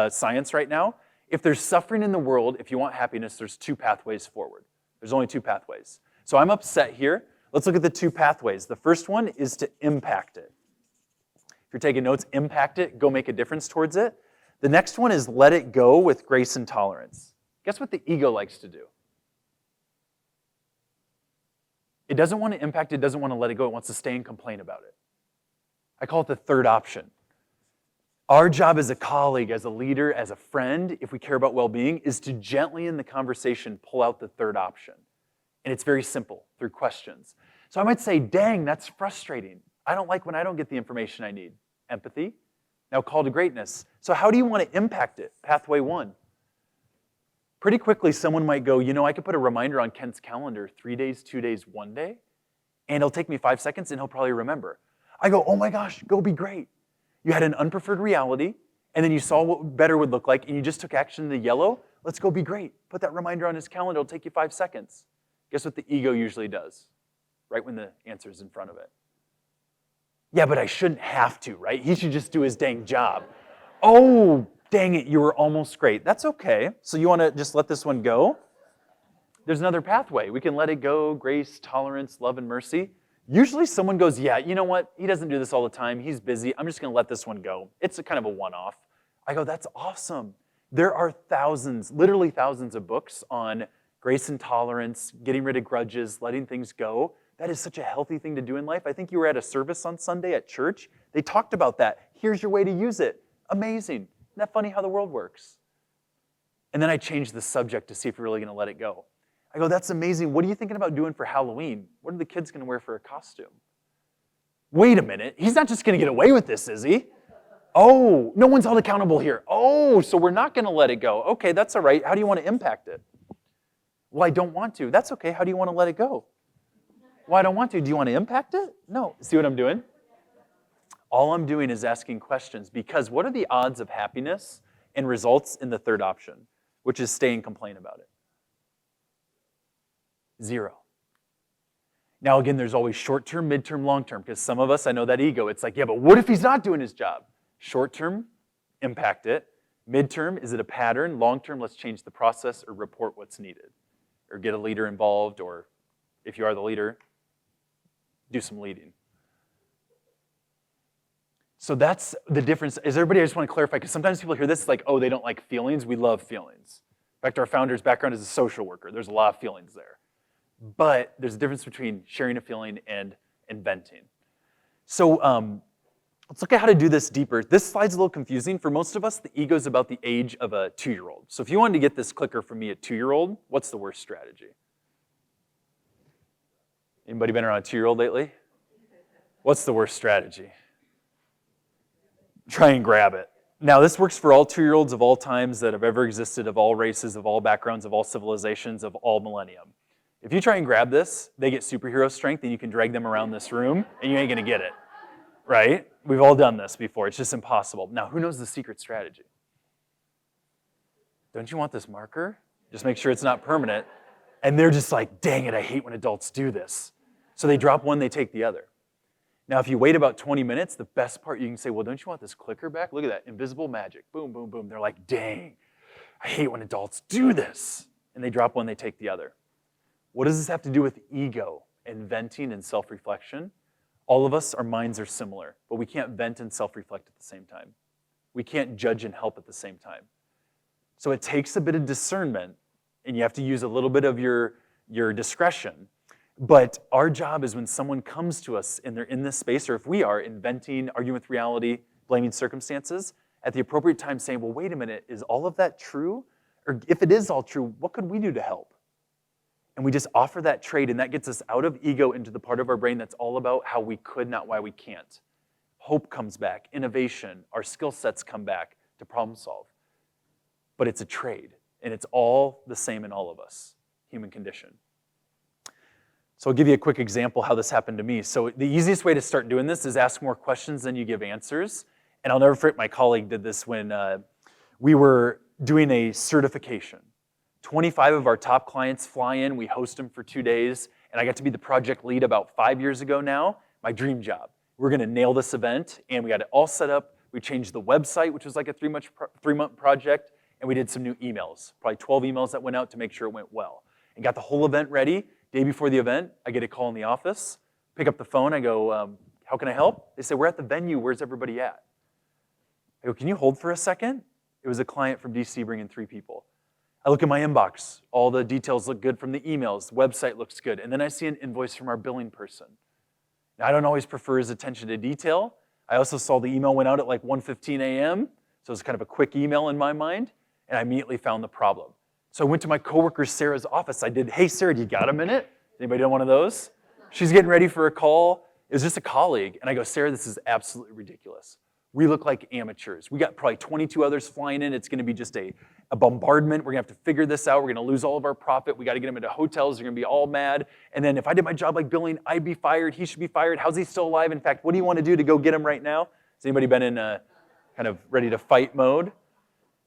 science right now, if there's suffering in the world, if you want happiness, there's two pathways forward. There's only two pathways. So I'm upset here. Let's look at the two pathways. The first one is to impact it. If you're taking notes, impact it, go make a difference towards it. The next one is let it go with grace and tolerance. Guess what the ego likes to do? It doesn't want to impact it, doesn't want to let it go, it wants to stay and complain about it. I call it the third option. Our job as a colleague, as a leader, as a friend, if we care about well-being, is to gently in the conversation pull out the third option. And it's very simple, through questions. So I might say, dang, that's frustrating. I don't like when I don't get the information I need. Empathy. Now call to greatness. So how do you want to impact it? Pathway one. Pretty quickly, someone might go, you know, I could put a reminder on Kent's calendar, 3 days, 2 days, 1 day, and it'll take me 5 seconds and he'll probably remember. I go, oh my gosh, go be great. You had an unpreferred reality, and then you saw what better would look like, and you just took action in the yellow. Let's go be great. Put that reminder on his calendar, it'll take you 5 seconds. Guess what the ego usually does? Right when the answer's in front of it. Yeah, but I shouldn't have to, right? He should just do his dang job. Oh, dang it, you were almost great. That's okay. So you want to just let this one go? There's another pathway. We can let it go, grace, tolerance, love, and mercy. Usually someone goes, yeah, you know what? He doesn't do this all the time. He's busy. I'm just going to let this one go. It's a kind of a one-off. I go, that's awesome. There are thousands, literally thousands of books on grace and tolerance, getting rid of grudges, letting things go. That is such a healthy thing to do in life. I think you were at a service on Sunday at church. They talked about that. Here's your way to use it. Amazing. Isn't that funny how the world works? And then I changed the subject to see if you're really going to let it go. I go, that's amazing. What are you thinking about doing for Halloween? What are the kids going to wear for a costume? Wait a minute. He's not just going to get away with this, is he? Oh, no one's held accountable here. Oh, so we're not going to let it go. Okay, that's all right. How do you want to impact it? Well, I don't want to. That's okay. How do you want to let it go? Well, I don't want to. Do you want to impact it? No. See what I'm doing? All I'm doing is asking questions because what are the odds of happiness and results in the third option, which is stay and complain about it? 0. Now, again, there's always short-term, mid-term, long-term, because some of us, I know that ego, it's like, yeah, but what if he's not doing his job? Short-term, impact it. Mid-term, is it a pattern? Long-term, let's change the process or report what's needed. Or get a leader involved, or if you are the leader, do some leading. So that's the difference. Is everybody, I just want to clarify, because sometimes people hear this like, oh, they don't like feelings. We love feelings. In fact, our founder's background is a social worker. There's a lot of feelings there. But there's a difference between sharing a feeling and venting. So Let's look at how to do this deeper. This slide's a little confusing. For most of us, the ego is about the age of a 2-year-old. So if you wanted to get this clicker from me at 2-year-old, what's the worst strategy? Anybody been around a 2-year-old lately? What's the worst strategy? Try and grab it. Now, this works for all 2-year-olds of all times that have ever existed, of all races, of all backgrounds, of all civilizations, of all millennium. If you try and grab this, they get superhero strength and you can drag them around this room and you ain't gonna get it, right? We've all done this before. It's just impossible. Now, who knows the secret strategy? Don't you want this marker? Just make sure it's not permanent. And they're just like, dang it, I hate when adults do this. So they drop one, they take the other. Now, if you wait about 20 minutes, the best part, you can say, well, don't you want this clicker back? Look at that, invisible magic. Boom, boom, boom. They're like, dang, I hate when adults do this. And they drop one, they take the other. What does this have to do with ego and venting and self-reflection? All of us, our minds are similar, but we can't vent and self-reflect at the same time. We can't judge and help at the same time. So it takes a bit of discernment, and you have to use a little bit of your discretion. But our job is when someone comes to us and they're in this space, or if we are inventing, arguing with reality, blaming circumstances, at the appropriate time saying, well, wait a minute, is all of that true? Or if it is all true, what could we do to help? And we just offer that trade, and that gets us out of ego into the part of our brain that's all about how we could, not why we can't. Hope comes back, innovation, our skill sets come back to problem solve. But it's a trade, and it's all the same in all of us, human condition. So I'll give you a quick example how this happened to me. So the easiest way to start doing this is ask more questions than you give answers. And I'll never forget, my colleague did this when we were doing a certification. 25 of our top clients fly in, we host them for 2 days, and I got to be the project lead about 5 years ago now, my dream job. We're gonna nail this event, and we got it all set up. We changed the website, which was like a 3-month project, and we did some new emails, probably 12 emails that went out to make sure it went well. And got the whole event ready. Day before the event, I get a call in the office, pick up the phone, I go, how can I help? They say, we're at the venue, where's everybody at? I go, can you hold for a second? It was a client from DC bringing 3 people. I look at my inbox, all the details look good from the emails, the website looks good, and then I see an invoice from our billing person. Now, I don't always prefer his attention to detail. I also saw the email went out at like 1:15 a.m., so it was kind of a quick email in my mind, and I immediately found the problem. So I went to my coworker Sarah's office. I did, hey Sarah, do you got a minute? Anybody done one of those? She's getting ready for a call. It was just a colleague, and I go, Sarah, this is absolutely ridiculous. We look like amateurs. We got probably 22 others flying in. It's gonna be just a bombardment. We're gonna have to figure this out. We're gonna lose all of our profit. We gotta get them into hotels. They're gonna be all mad. And then if I did my job like billing, I'd be fired. He should be fired. How's he still alive? In fact, what do you wanna do to go get him right now? Has anybody been in a kind of ready to fight mode?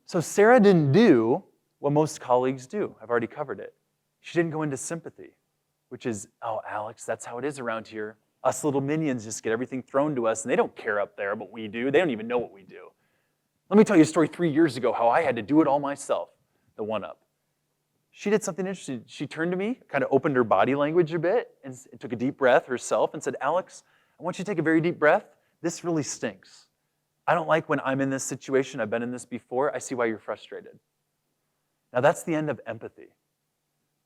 So Sarah didn't do what most colleagues do. I've already covered it. She didn't go into sympathy, which is, oh, Alex, that's how it is around here. Us little minions just get everything thrown to us, and they don't care up there, but we do. They don't even know what we do. Let me tell you a story 3 years ago, how I had to do it all myself, the one-up. She did something interesting. She turned to me, kind of opened her body language a bit, and took a deep breath herself and said, Alex, I want you to take a very deep breath. This really stinks. I don't like when I'm in this situation. I've been in this before. I see why you're frustrated. Now, that's the end of empathy.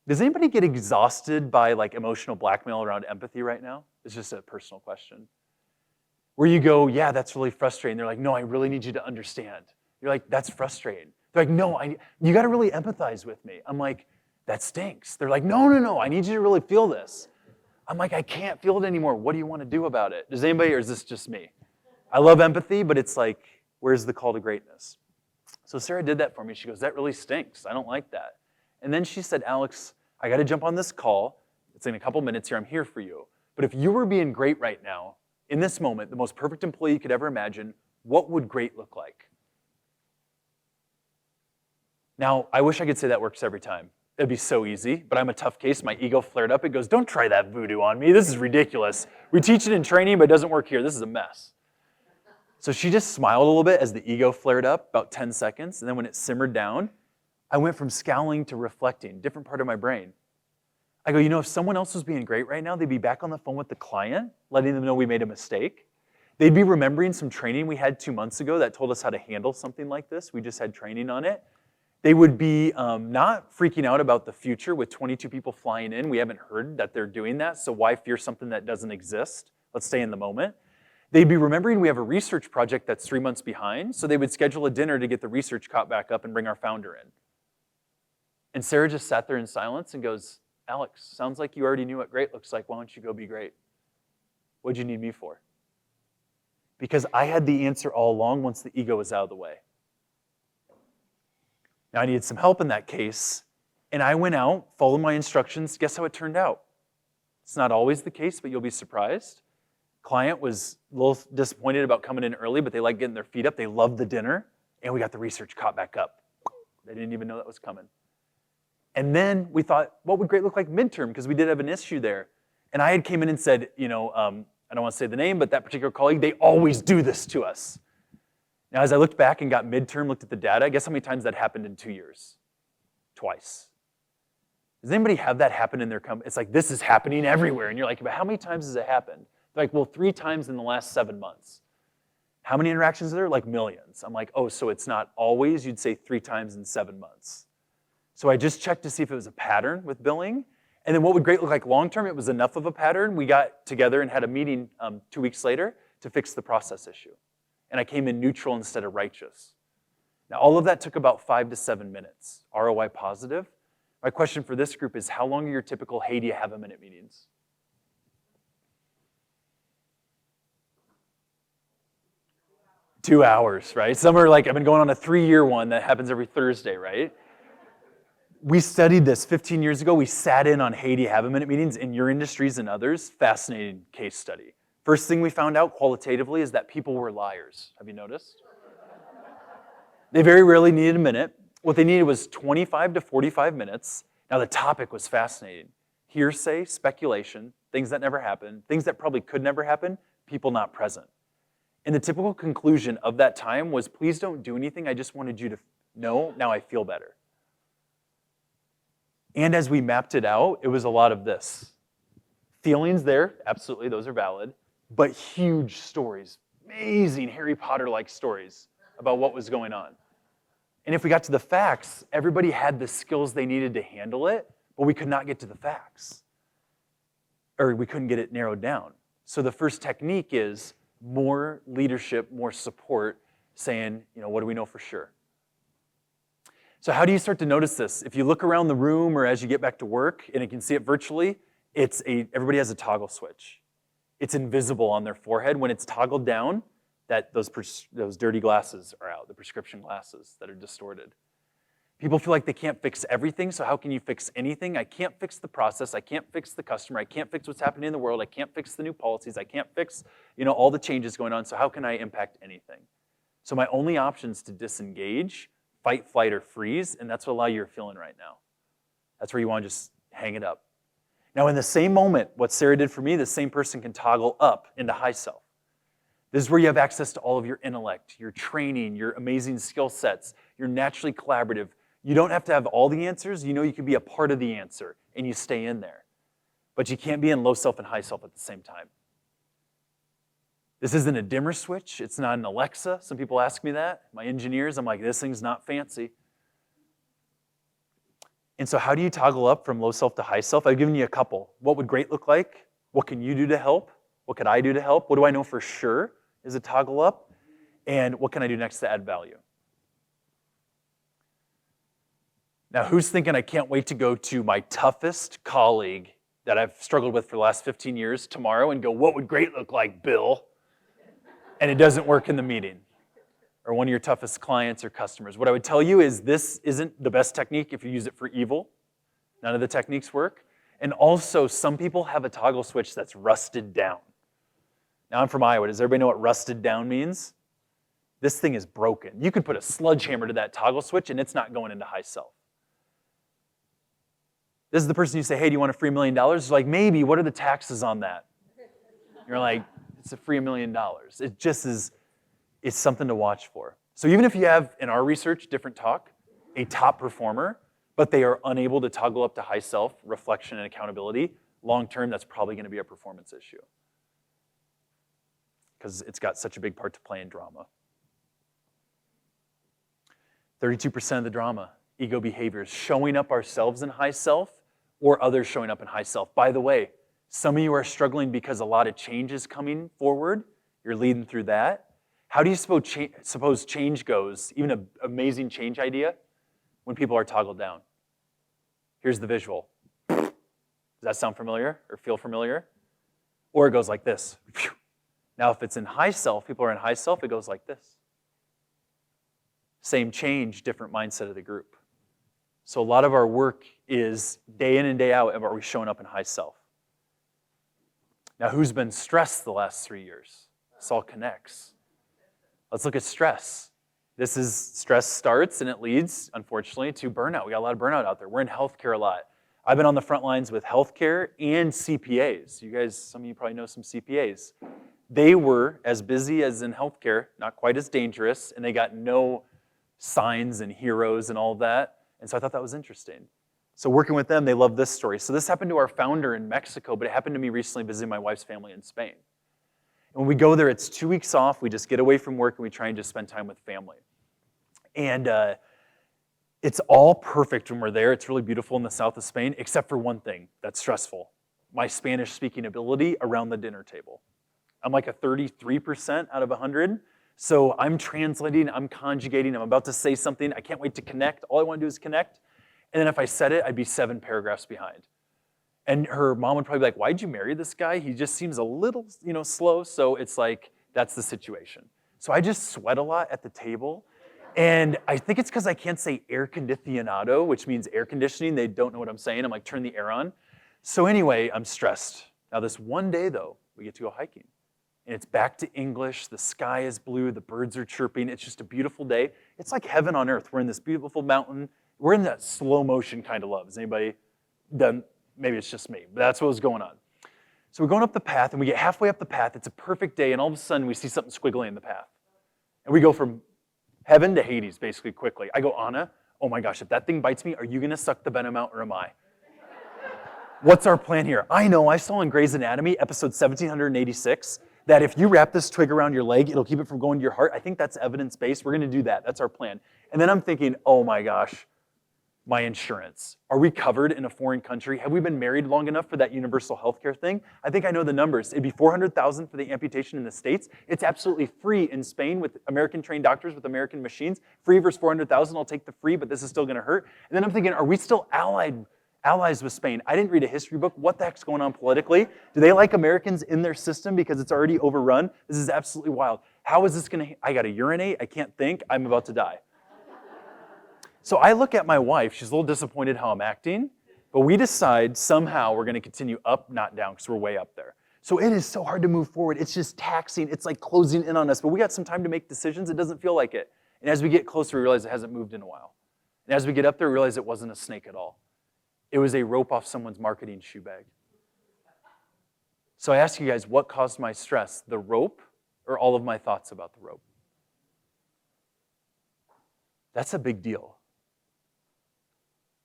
Does anybody get exhausted by like emotional blackmail around empathy right now? It's just a personal question. Where you go, yeah, that's really frustrating. They're like, no, I really need you to understand. You're like, that's frustrating. They're like, no, you got to really empathize with me. I'm like, that stinks. They're like, no, I need you to really feel this. I'm like, I can't feel it anymore. What do you want to do about it? Does anybody, or is this just me? I love empathy, but it's like, where's the call to greatness? So Sarah did that for me. She goes, that really stinks. I don't like that. And then she said, Alex, I got to jump on this call. It's in a couple minutes here. I'm here for you. But if you were being great right now, in this moment, the most perfect employee you could ever imagine, what would great look like? Now, I wish I could say that works every time. It'd be so easy, but I'm a tough case. My ego flared up. It goes, don't try that voodoo on me. This is ridiculous. We teach it in training, but it doesn't work here. This is a mess. So she just smiled a little bit as the ego flared up, about 10 seconds. And then when it simmered down, I went from scowling to reflecting, different part of my brain. I go, you know, if someone else was being great right now, they'd be back on the phone with the client, letting them know we made a mistake. They'd be remembering some training we had 2 months ago that told us how to handle something like this. We just had training on it. They would be not freaking out about the future with 22 people flying in. We haven't heard that they're doing that, so why fear something that doesn't exist? Let's stay in the moment. They'd be remembering we have a research project that's 3 months behind, so they would schedule a dinner to get the research caught back up and bring our founder in. And Sarah just sat there in silence and goes, Alex, sounds like you already knew what great looks like. Why don't you go be great? What'd you need me for? Because I had the answer all along once the ego was out of the way. Now I needed some help in that case, and I went out, followed my instructions. Guess how it turned out? It's not always the case, but you'll be surprised. Client was a little disappointed about coming in early, but they liked getting their feet up. They loved the dinner, and we got the research caught back up. They didn't even know that was coming. And then we thought, what would great look like midterm? Because we did have an issue there. And I had came in and said, I don't want to say the name, but that particular colleague, they always do this to us. Now, as I looked back and got midterm, looked at the data, guess how many times that happened in 2 years? Twice. Does anybody have that happen in their company? It's like, this is happening everywhere. And you're like, but how many times has it happened? They're like, well, 3 times in the last 7 months. How many interactions are there? Like millions. I'm like, oh, so it's not always, you'd say 3 times in 7 months. So I just checked to see if it was a pattern with billing. And then what would great look like long-term? It was enough of a pattern. We got together and had a meeting 2 weeks later to fix the process issue. And I came in neutral instead of righteous. Now, all of that took about 5 to 7 minutes. ROI positive. My question for this group is, how long are your typical, hey, do you have a minute meetings? Two hours, right? Some are like, I've been going on a 3-year one that happens every Thursday, right? We studied this 15 years ago. We sat in on, hey, do you have a minute meetings in your industries and others? Fascinating case study. First thing we found out qualitatively is that people were liars. Have you noticed? They very rarely needed a minute. What they needed was 25 to 45 minutes. Now the topic was fascinating. Hearsay, speculation, things that never happened, things that probably could never happen, people not present. And the typical conclusion of that time was, please don't do anything. I just wanted you to know, now I feel better. And as we mapped it out, it was a lot of this. Feelings there, absolutely, those are valid, but huge stories, amazing Harry Potter-like stories about what was going on. And if we got to the facts, everybody had the skills they needed to handle it, but we could not get to the facts. Or we couldn't get it narrowed down. So the first technique is more leadership, more support, saying, what do we know for sure? So how do you start to notice this? If you look around the room or as you get back to work, and you can see it virtually, everybody has a toggle switch. It's invisible on their forehead. When it's toggled down, those dirty glasses are out, the prescription glasses that are distorted. People feel like they can't fix everything, so how can you fix anything? I can't fix the process, I can't fix the customer, I can't fix what's happening in the world, I can't fix the new policies, I can't fix all the changes going on, so how can I impact anything? So my only option is to disengage, fight, flight, or freeze, and that's what a lot of you are feeling right now. That's where you want to just hang it up. Now in the same moment, what Sarah did for me, the same person can toggle up into high self. This is where you have access to all of your intellect, your training, your amazing skill sets. You're naturally collaborative. You don't have to have all the answers. You can be a part of the answer, and you stay in there. But you can't be in low self and high self at the same time. This isn't a dimmer switch. It's not an Alexa. Some people ask me that. My engineers, I'm like, this thing's not fancy. And so how do you toggle up from low self to high self? I've given you a couple. What would great look like? What can you do to help? What could I do to help? What do I know for sure is a toggle up? And what can I do next to add value? Now, who's thinking I can't wait to go to my toughest colleague that I've struggled with for the last 15 years tomorrow and go, what would great look like, Bill? And it doesn't work in the meeting. Or one of your toughest clients or customers. What I would tell you is this isn't the best technique if you use it for evil. None of the techniques work. And also, some people have a toggle switch that's rusted down. Now, I'm from Iowa. Does everybody know what rusted down means? This thing is broken. You could put a sledgehammer to that toggle switch and it's not going into high self. This is the person you say, hey, do you want a free $1 million? It's like, maybe, what are the taxes on that? You're like, it's a free $1 million. It just is, it's something to watch for. So even if you have, in our research, different talk, a top performer, but they are unable to toggle up to high self, reflection, and accountability, long term, that's probably going to be a performance issue. Because it's got such a big part to play in drama. 32% of the drama, ego behaviors, showing up ourselves in high self or others showing up in high self. By the way, some of you are struggling because a lot of change is coming forward You're leading through that. How do you suppose change goes, even an amazing change idea, when people are toggled down? Here's the visual. Does that sound familiar or feel familiar? Or it goes like this. Now, if it's in high self, people are in high self, it goes like this. Same change, different mindset of the group. So a lot of our work is day in and day out, are we showing up in high self? Now, who's been stressed the last 3 years? This all connects. Let's look at stress. Stress starts and it leads, unfortunately, to burnout. We got a lot of burnout out there. We're in healthcare a lot. I've been on the front lines with healthcare and CPAs. You guys, some of you probably know some CPAs. They were as busy as in healthcare, not quite as dangerous, and they got no signs and heroes and all of that. And so I thought that was interesting. So working with them, they love this story. So this happened to our founder in Mexico, but it happened to me recently visiting my wife's family in Spain. And when we go there, it's 2 weeks off. We just get away from work and we try and just spend time with family. And it's all perfect when we're there. It's really beautiful in the south of Spain, except for one thing that's stressful. My Spanish speaking ability around the dinner table. I'm like a 33% out of 100. So I'm translating, I'm conjugating, I'm about to say something. I can't wait to connect. All I want to do is connect. And then if I said it, I'd be 7 paragraphs behind. And her mom would probably be like, why'd you marry this guy? He just seems a little, slow. So it's like, that's the situation. So I just sweat a lot at the table. And I think it's because I can't say air condicionado, which means air conditioning. They don't know what I'm saying. I'm like, turn the air on. So anyway, I'm stressed. Now this one day though, we get to go hiking. And it's back to English. The sky is blue. The birds are chirping. It's just a beautiful day. It's like heaven on earth. We're in this beautiful mountain. We're in that slow motion kind of love. Has anybody done? Maybe it's just me, but that's what was going on. So we're going up the path, and we get halfway up the path. It's a perfect day, and all of a sudden, we see something squiggly in the path. And we go from heaven to Hades, basically, quickly. I go, Anna, oh my gosh, if that thing bites me, are you going to suck the venom out, or am I? What's our plan here? I know, I saw in Grey's Anatomy, episode 1786, that if you wrap this twig around your leg, it'll keep it from going to your heart. I think that's evidence-based. We're going to do that. That's our plan. And then I'm thinking, oh my gosh, my insurance. Are we covered in a foreign country? Have we been married long enough for that universal health care thing? I think I know the numbers. It'd be $400,000 for the amputation in the States. It's absolutely free in Spain with American-trained doctors with American machines. Free versus $400,000, I'll take the free, but this is still gonna hurt. And then I'm thinking, are we still allies with Spain? I didn't read a history book. What the heck's going on politically? Do they like Americans in their system because it's already overrun? This is absolutely wild. How is this gonna, I gotta urinate, I can't think, I'm about to die. So I look at my wife, she's a little disappointed how I'm acting, but we decide somehow we're gonna continue up, not down, because we're way up there. So it is so hard to move forward. It's just taxing, it's like closing in on us, but we got some time to make decisions, it doesn't feel like it. And as we get closer, we realize it hasn't moved in a while. And as we get up there, we realize it wasn't a snake at all. It was a rope off someone's marketing shoe bag. So I ask you guys, what caused my stress? The rope or all of my thoughts about the rope? That's a big deal.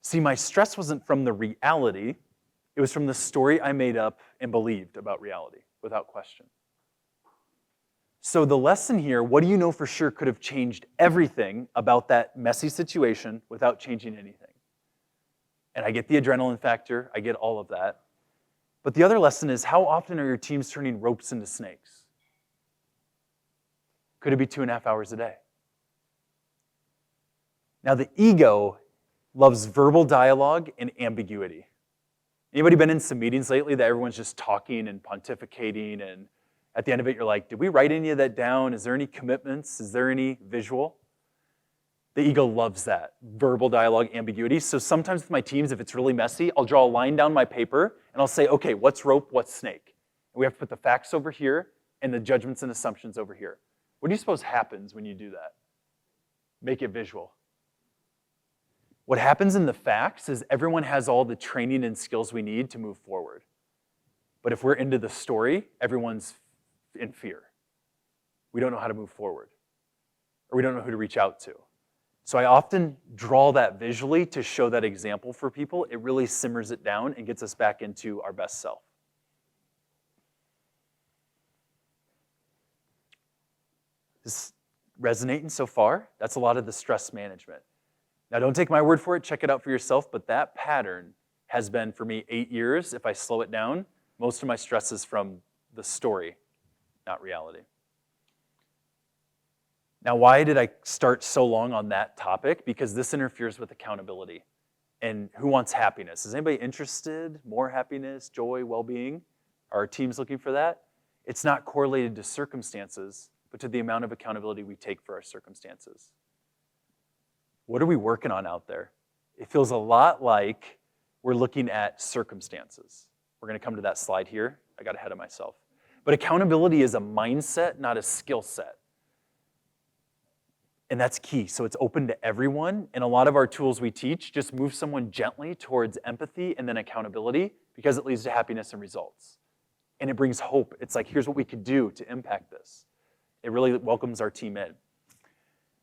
See, my stress wasn't from the reality, it was from the story I made up and believed about reality, without question. So the lesson here, what do you know for sure could have changed everything about that messy situation without changing anything? And I get the adrenaline factor, I get all of that. But the other lesson is, how often are your teams turning ropes into snakes? Could it be 2.5 hours a day? Now the ego loves verbal dialogue and ambiguity. Anybody been in some meetings lately that everyone's just talking and pontificating, and at the end of it you're like, did we write any of that down? Is there any commitments? Is there any visual? The ego loves that, verbal dialogue, ambiguity. So sometimes with my teams, if it's really messy, I'll draw a line down my paper and I'll say, okay, what's rope, what's snake? And we have to put the facts over here and the judgments and assumptions over here. What do you suppose happens when you do that? Make it visual. What happens in the facts is everyone has all the training and skills we need to move forward. But if we're into the story, everyone's in fear. We don't know how to move forward, or we don't know who to reach out to. So I often draw that visually to show that example for people. It really simmers it down and gets us back into our best self. This resonating so far? That's a lot of the stress management. Now don't take my word for it, check it out for yourself, but that pattern has been for me 8 years. If I slow it down, most of my stress is from the story, not reality. Now, why did I start so long on that topic? Because this interferes with accountability. And who wants happiness? Is anybody interested? More happiness, joy, well-being? Are our teams looking for that? It's not correlated to circumstances, but to the amount of accountability we take for our circumstances. What are we working on out there? It feels a lot like we're looking at circumstances. We're going to come to that slide here. I got ahead of myself. But accountability is a mindset, not a skill set. And that's key. So it's open to everyone. And a lot of our tools we teach just move someone gently towards empathy and then accountability because it leads to happiness and results. And it brings hope. It's like, here's what we could do to impact this. It really welcomes our team in.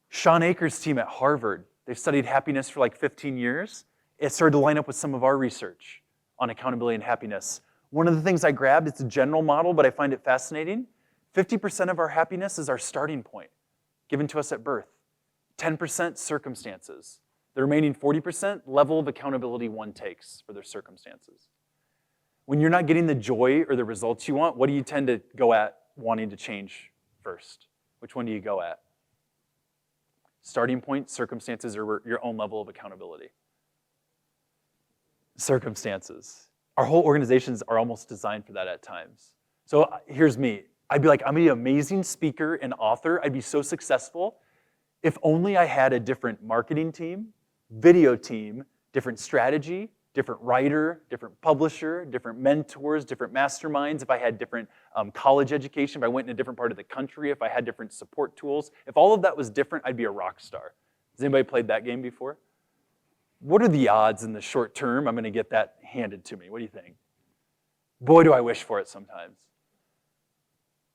Sean Akers' team at Harvard, they've studied happiness for like 15 years. It started to line up with some of our research on accountability and happiness. One of the things I grabbed, it's a general model, but I find it fascinating. 50% of our happiness is our starting point, given to us at birth. 10% circumstances. The remaining 40% level of accountability one takes for their circumstances. When you're not getting the joy or the results you want, what do you tend to go at wanting to change first? Which one do you go at? Starting point, circumstances, or your own level of accountability? Circumstances. Our whole organizations are almost designed for that at times. So here's me. I'd be like, I'm an amazing speaker and author. I'd be so successful if only I had a different marketing team, video team, different strategy, different writer, different publisher, different mentors, different masterminds, if I had different college education, if I went in a different part of the country, if I had different support tools. If all of that was different, I'd be a rock star. Has anybody played that game before? What are the odds in the short term I'm going to get that handed to me? What do you think? Boy, do I wish for it sometimes.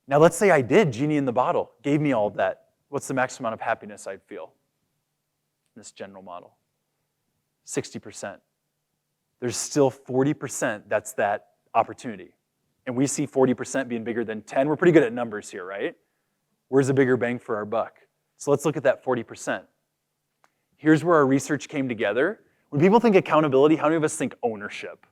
Now let's say I did, genie in the bottle, gave me all of that. What's the maximum amount of happiness I'd feel in this general model? 60%. There's still 40% that's that opportunity. And we see 40% being bigger than 10. We're pretty good at numbers here, right? Where's a bigger bang for our buck? So let's look at that 40%. Here's where our research came together. When people think accountability, how many of us think ownership?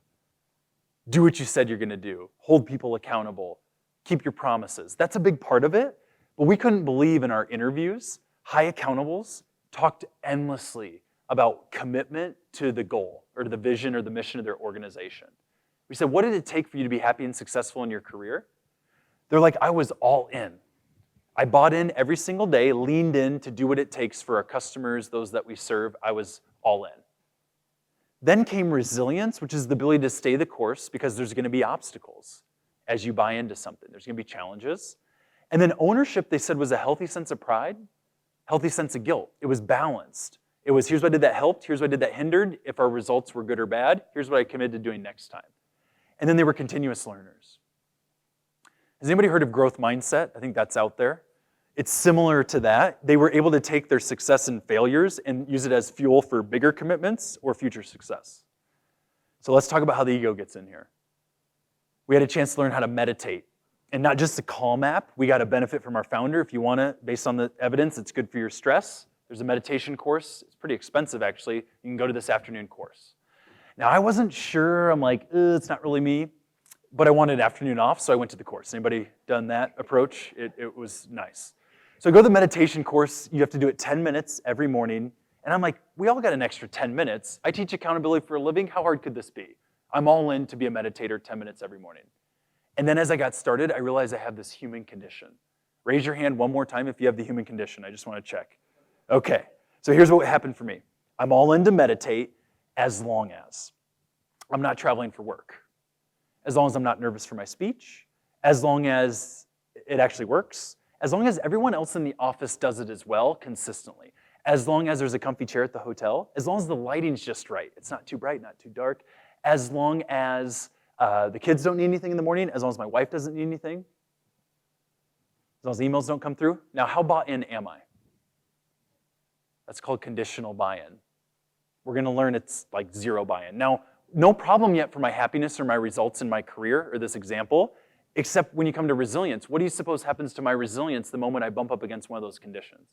Do what you said you're going to do. Hold people accountable. Keep your promises. That's a big part of it. But we couldn't believe in our interviews, high accountables talked endlessly about commitment to the goal or to the vision or the mission of their organization. We said, what did it take for you to be happy and successful in your career? They're like, I was all in. I bought in every single day, leaned in to do what it takes for our customers, those that we serve. I was all in. Then came resilience, which is the ability to stay the course because there's going to be obstacles as you buy into something. There's going to be challenges. And then ownership, they said, was a healthy sense of pride, healthy sense of guilt. It was balanced. It was, here's what I did that helped, here's what I did that hindered. If our results were good or bad, here's what I committed to doing next time. And then they were continuous learners. Has anybody heard of growth mindset? I think that's out there. It's similar to that. They were able to take their success and failures and use it as fuel for bigger commitments or future success. So let's talk about how the ego gets in here. We had a chance to learn how to meditate. And not just a calm app. We got a benefit from our founder. If you want to, based on the evidence, it's good for your stress. There's a meditation course. It's pretty expensive, actually. You can go to this afternoon course. Now, I wasn't sure. I'm like, it's not really me. But I wanted afternoon off, so I went to the course. Anybody done that approach? It was nice. So I go to the meditation course. You have to do it 10 minutes every morning. And I'm like, we all got an extra 10 minutes. I teach accountability for a living. How hard could this be? I'm all in to be a meditator 10 minutes every morning. And then as I got started, I realized I have this human condition. Raise your hand one more time if you have the human condition. I just want to check. Okay, so here's what happened for me. I'm all in to meditate as long as I'm not traveling for work, as long as I'm not nervous for my speech, as long as it actually works, as long as everyone else in the office does it as well consistently, as long as there's a comfy chair at the hotel, as long as the lighting's just right. It's not too bright, not too dark, as long as the kids don't need anything in the morning, as long as my wife doesn't need anything, as long as emails don't come through. Now, how bought in am I? That's called conditional buy-in. We're going to learn it's like zero buy-in. Now, no problem yet for my happiness or my results in my career or this example, except when you come to resilience. What do you suppose happens to my resilience the moment I bump up against one of those conditions?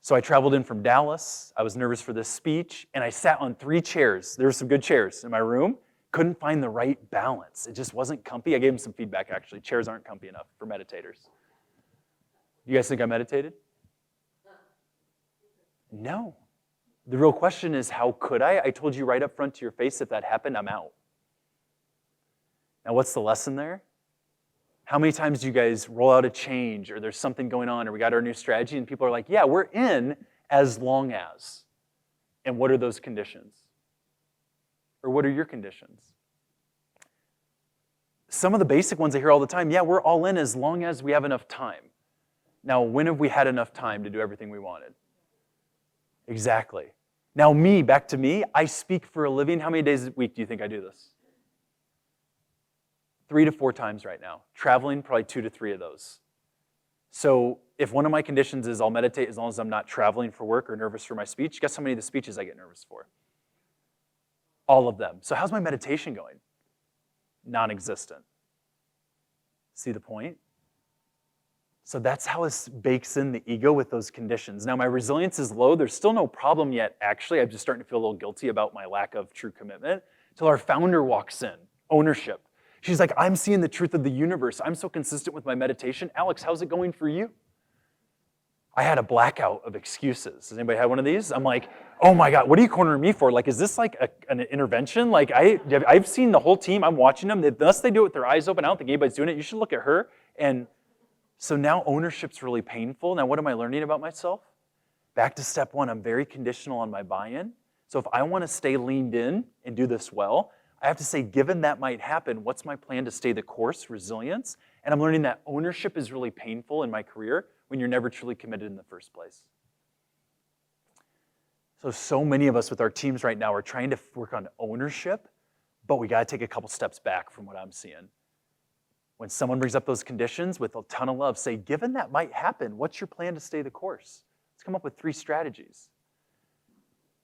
So I traveled in from Dallas. I was nervous for this speech, and I sat on 3 chairs. There were some good chairs in my room. Couldn't find the right balance. It just wasn't comfy. I gave him some feedback, actually. Chairs aren't comfy enough for meditators. You guys think I meditated? No. The real question is, how could I? I told you right up front to your face, if that happened, I'm out. Now, what's the lesson there? How many times do you guys roll out a change, or there's something going on, or we got our new strategy, and people are like, yeah, we're in as long as. And what are those conditions? Or what are your conditions? Some of the basic ones I hear all the time, yeah, we're all in as long as we have enough time. Now, when have we had enough time to do everything we wanted? Exactly. Now back to me, I speak for a living. How many days a week do you think I do this? 3 to 4 times right now. Traveling, probably 2 to 3 of those. So if one of my conditions is I'll meditate as long as I'm not traveling for work or nervous for my speech, guess how many of the speeches I get nervous for? All of them. So how's my meditation going? Non-existent. See the point? So that's how it bakes in the ego with those conditions. Now my resilience is low. There's still no problem yet, actually. I'm just starting to feel a little guilty about my lack of true commitment until our founder walks in, ownership. She's like, I'm seeing the truth of the universe. I'm so consistent with my meditation. Alex, how's it going for you? I had a blackout of excuses. Has anybody had one of these? I'm like, oh my God, what are you cornering me for? Like, is this like an intervention? Like, I've seen the whole team. I'm watching them. Unless they do it with their eyes open, I don't think anybody's doing it. You should look at her. And so now ownership's really painful. Now what am I learning about myself? Back to step 1, I'm very conditional on my buy-in. So if I want to stay leaned in and do this well, I have to say, given that might happen, what's my plan to stay the course, resilience? And I'm learning that ownership is really painful in my career when you're never truly committed in the first place. So many of us with our teams right now are trying to work on ownership, but we got to take a couple steps back from what I'm seeing. When someone brings up those conditions with a ton of love, say, given that might happen, what's your plan to stay the course? Let's come up with 3 strategies.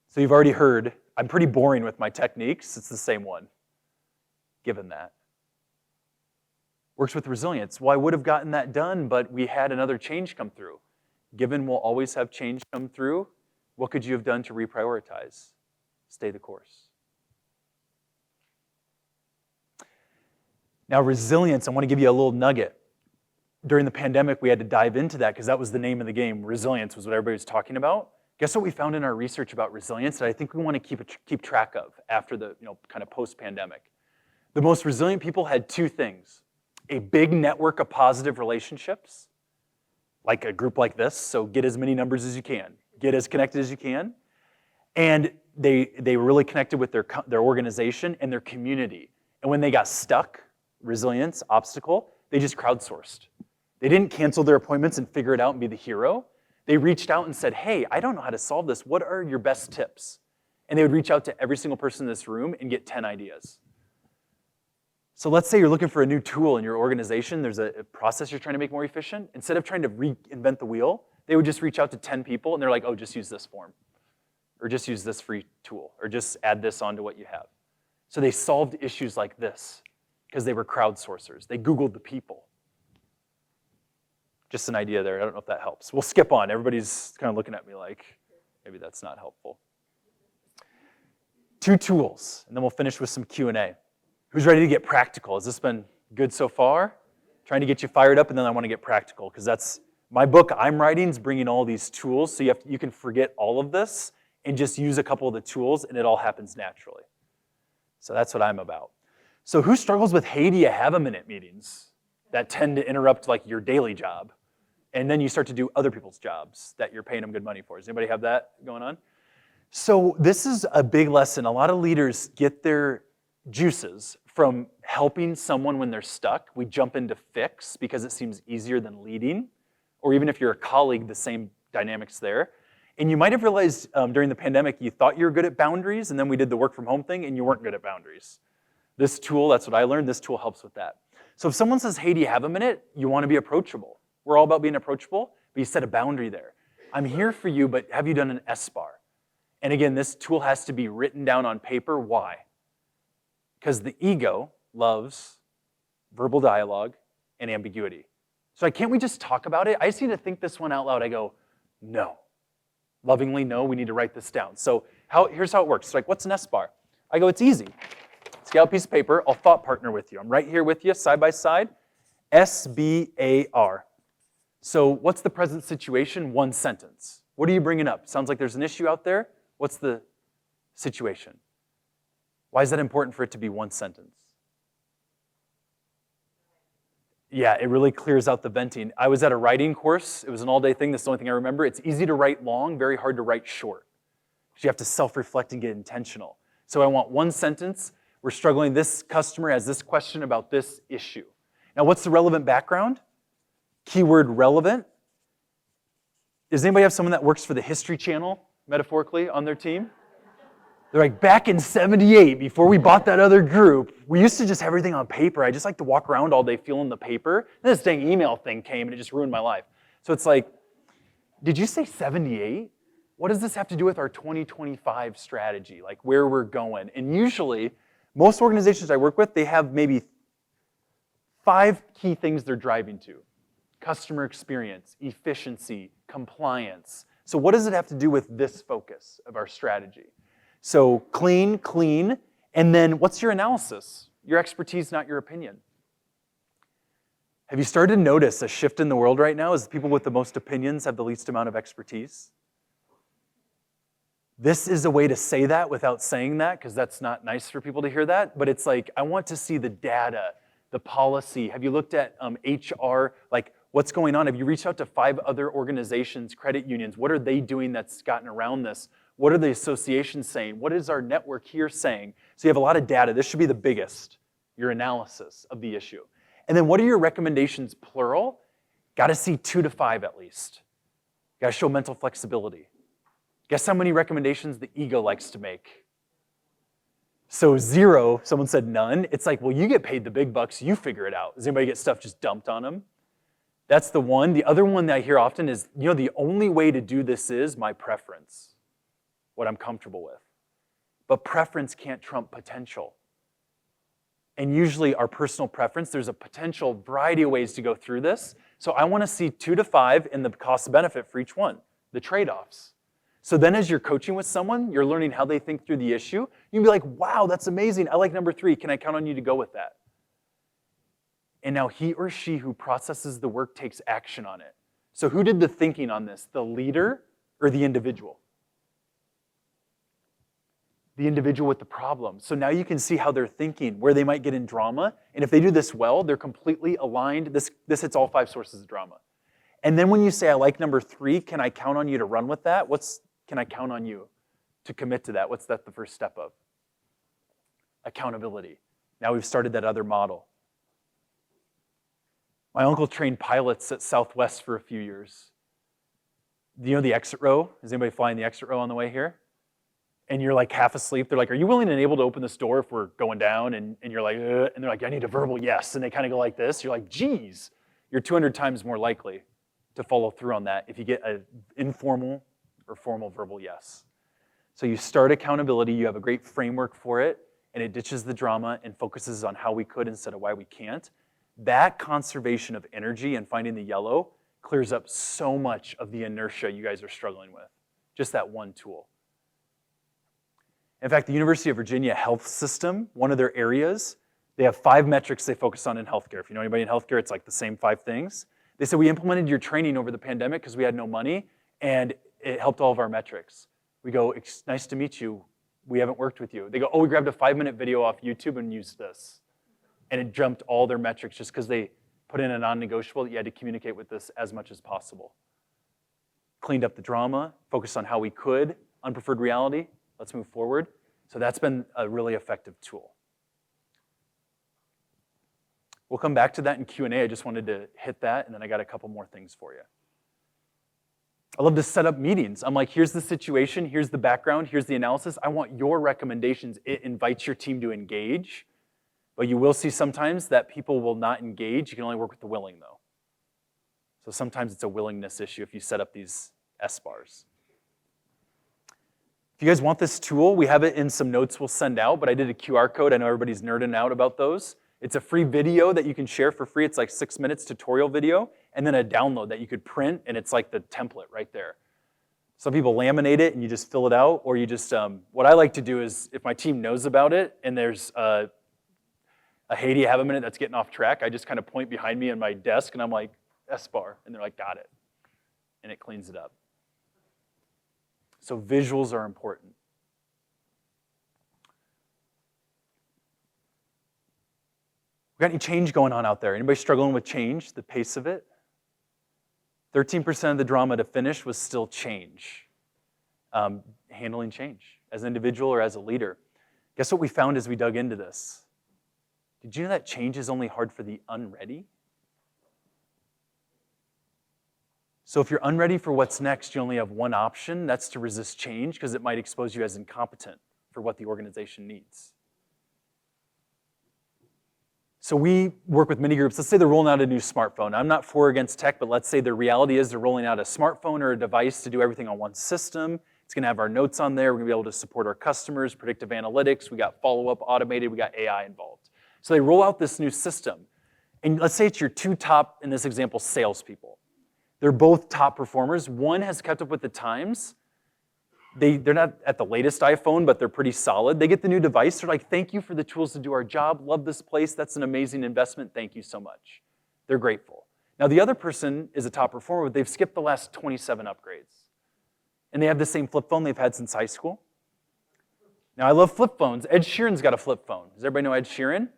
So you've already heard, I'm pretty boring with my techniques. It's the same one, given that. Works with resilience. Well, I would have gotten that done, but we had another change come through. Given we'll always have change come through, what could you have done to reprioritize? Stay the course. Now, resilience, I want to give you a little nugget. During the pandemic, we had to dive into that because that was the name of the game. Resilience was what everybody was talking about. Guess what we found in our research about resilience that I think we want to keep track of after the kind of post-pandemic? The most resilient people had 2 things. A big network of positive relationships, like a group like this, so get as many numbers as you can, get as connected as you can, and they were really connected with their organization and their community. And when they got stuck, resilience, obstacle, they just crowdsourced. They didn't cancel their appointments and figure it out and be the hero. They reached out and said, hey, I don't know how to solve this. What are your best tips? And they would reach out to every single person in this room and get 10 ideas. So let's say you're looking for a new tool in your organization. There's a process you're trying to make more efficient. Instead of trying to reinvent the wheel, they would just reach out to 10 people and they're like, oh, just use this form. Or just use this free tool. Or just add this onto what you have. So they solved issues like this because they were crowdsourcers. They Googled the people. Just an idea there. I don't know if that helps. We'll skip on. Everybody's kind of looking at me like, maybe that's not helpful. 2 tools, and then we'll finish with some Q&A. Who's ready to get practical? Has this been good so far? Trying to get you fired up, and then I want to get practical, because that's my book I'm writing is bringing all these tools, so you can forget all of this and just use a couple of the tools, and it all happens naturally. So that's what I'm about. So who struggles with, hey, do you have a minute meetings that tend to interrupt like your daily job? And then you start to do other people's jobs that you're paying them good money for. Does anybody have that going on? So this is a big lesson. A lot of leaders get their juices from helping someone when they're stuck. We jump into fix because it seems easier than leading. Or even if you're a colleague, the same dynamics there. And you might have realized during the pandemic, you thought you were good at boundaries, and then we did the work from home thing, and you weren't good at boundaries. This tool, that's what I learned, this tool helps with that. So if someone says, hey, do you have a minute? You want to be approachable. We're all about being approachable, but you set a boundary there. I'm here for you, but have you done an S-bar? And again, this tool has to be written down on paper. Why? Because the ego loves verbal dialogue and ambiguity. So can't we just talk about it? I just need to think this one out loud. I go, no. Lovingly, no, we need to write this down. So here's how it works. It's like, what's an S-bar? I go, it's easy. Let's get out a piece of paper. I'll thought partner with you. I'm right here with you, side by side. S-B-A-R. So what's the present situation? One sentence. What are you bringing up? Sounds like there's an issue out there. What's the situation? Why is that important for it to be one sentence? Yeah, it really clears out the venting. I was at a writing course. It was an all-day thing. That's the only thing I remember. It's easy to write long, very hard to write short. Because you have to self-reflect and get intentional. So I want one sentence. We're struggling. This customer has this question about this issue. Now, what's the relevant background? Keyword relevant. Does anybody have someone that works for the History Channel, metaphorically, on their team? They're like, back in '78, before we bought that other group, we used to just have everything on paper. I just like to walk around all day feeling the paper. Then this dang email thing came and it just ruined my life. So it's like, did you say '78? What does this have to do with our 2025 strategy, like where we're going? And usually, most organizations I work with, they have maybe 5 key things they're driving to. Customer experience, efficiency, compliance. So what does it have to do with this focus of our strategy? So clean, and then what's your analysis? Your expertise, not your opinion. Have you started to notice a shift in the world right now as the people with the most opinions have the least amount of expertise? This is a way to say that without saying that, because that's not nice for people to hear that, but it's like, I want to see the data, the policy. Have you looked at HR, like what's going on? Have you reached out to 5 other organizations, credit unions? What are they doing that's gotten around this? What are the associations saying? What is our network here saying? So you have a lot of data. This should be the biggest, your analysis of the issue. And then what are your recommendations, plural? Got to see 2 to 5 at least. Got to show mental flexibility. Guess how many recommendations the ego likes to make? So 0, someone said none. It's like, well, you get paid the big bucks, you figure it out. Does anybody get stuff just dumped on them? That's the one. The other one that I hear often is, the only way to do this is my preference. What I'm comfortable with. But preference can't trump potential. And usually our personal preference, there's a potential variety of ways to go through this. So I want to see 2 to 5 in the cost benefit for each one, the trade-offs. So then as you're coaching with someone, you're learning how they think through the issue. You can be like, wow, that's amazing. I like number 3. Can I count on you to go with that? And now he or she who processes the work takes action on it. So who did the thinking on this? The leader or the individual? The individual with the problem. So now you can see how they're thinking, where they might get in drama. And if they do this well, they're completely aligned. This hits all 5 sources of drama. And then when you say, I like number 3, can I count on you to run with that? Can I count on you to commit to that? What's that the first step of? Accountability. Now we've started that other model. My uncle trained pilots at Southwest for a few years. Do you know the exit row? Is anybody flying the exit row on the way here? And you're like half asleep. They're like, are you willing and able to open this door if we're going down? And you're like, and they're like, I need a verbal yes. And they kind of go like this. You're like, geez, you're 200 times more likely to follow through on that if you get an informal or formal verbal yes. So you start accountability, you have a great framework for it, and it ditches the drama and focuses on how we could instead of why we can't. That conservation of energy and finding the yellow clears up so much of the inertia you guys are struggling with. Just that one tool. In fact, the University of Virginia Health System, one of their areas, they have 5 metrics they focus on in healthcare. If you know anybody in healthcare, it's like the same 5 things. They said, we implemented your training over the pandemic because we had no money, and it helped all of our metrics. We go, it's nice to meet you. We haven't worked with you. They go, oh, we grabbed a 5-minute video off YouTube and used this. And it jumped all their metrics just because they put in a non-negotiable that you had to communicate with this as much as possible. Cleaned up the drama, focused on how we could, unpreferred reality. Let's move forward. So that's been a really effective tool. We'll come back to that in Q&A. I just wanted to hit that, and then I got a couple more things for you. I love to set up meetings. I'm like, here's the situation, here's the background, here's the analysis. I want your recommendations. It invites your team to engage, but you will see sometimes that people will not engage. You can only work with the willing, though. So sometimes it's a willingness issue if you set up these S-bars. If you guys want this tool, we have it in some notes we'll send out, but I did a QR code. I know everybody's nerding out about those. It's a free video that you can share for free. It's like 6 minutes tutorial video, and then a download that you could print, and it's like the template right there. Some people laminate it, and you just fill it out, or you just, what I like to do is, if my team knows about it, and there's hey, do you have a minute that's getting off track, I just kind of point behind me on my desk, and I'm like, S-bar. And they're like, got it. And it cleans it up. So visuals are important. We got any change going on out there? Anybody struggling with change, the pace of it? 13% of the drama to finish was still change. Handling change as an individual or as a leader. Guess what we found as we dug into this? Did you know that change is only hard for the unready? So if you're unready for what's next, you only have one option. That's to resist change because it might expose you as incompetent for what the organization needs. So we work with many groups. Let's say they're rolling out a new smartphone. I'm not for or against tech, but let's say the reality is they're rolling out a smartphone or a device to do everything on one system. It's gonna have our notes on there. We're gonna be able to support our customers, predictive analytics. We got follow-up automated. We got AI involved. So they roll out this new system. And let's say it's your two top, in this example, salespeople. They're both top performers. One has kept up with the times. They're not at the latest iPhone, but they're pretty solid. They get the new device. They're like, thank you for the tools to do our job. Love this place. That's an amazing investment. Thank you so much. They're grateful. Now, the other person is a top performer, but they've skipped the last 27 upgrades. And they have the same flip phone they've had since high school. Now, I love flip phones. Ed Sheeran's got a flip phone. Does everybody know Ed Sheeran?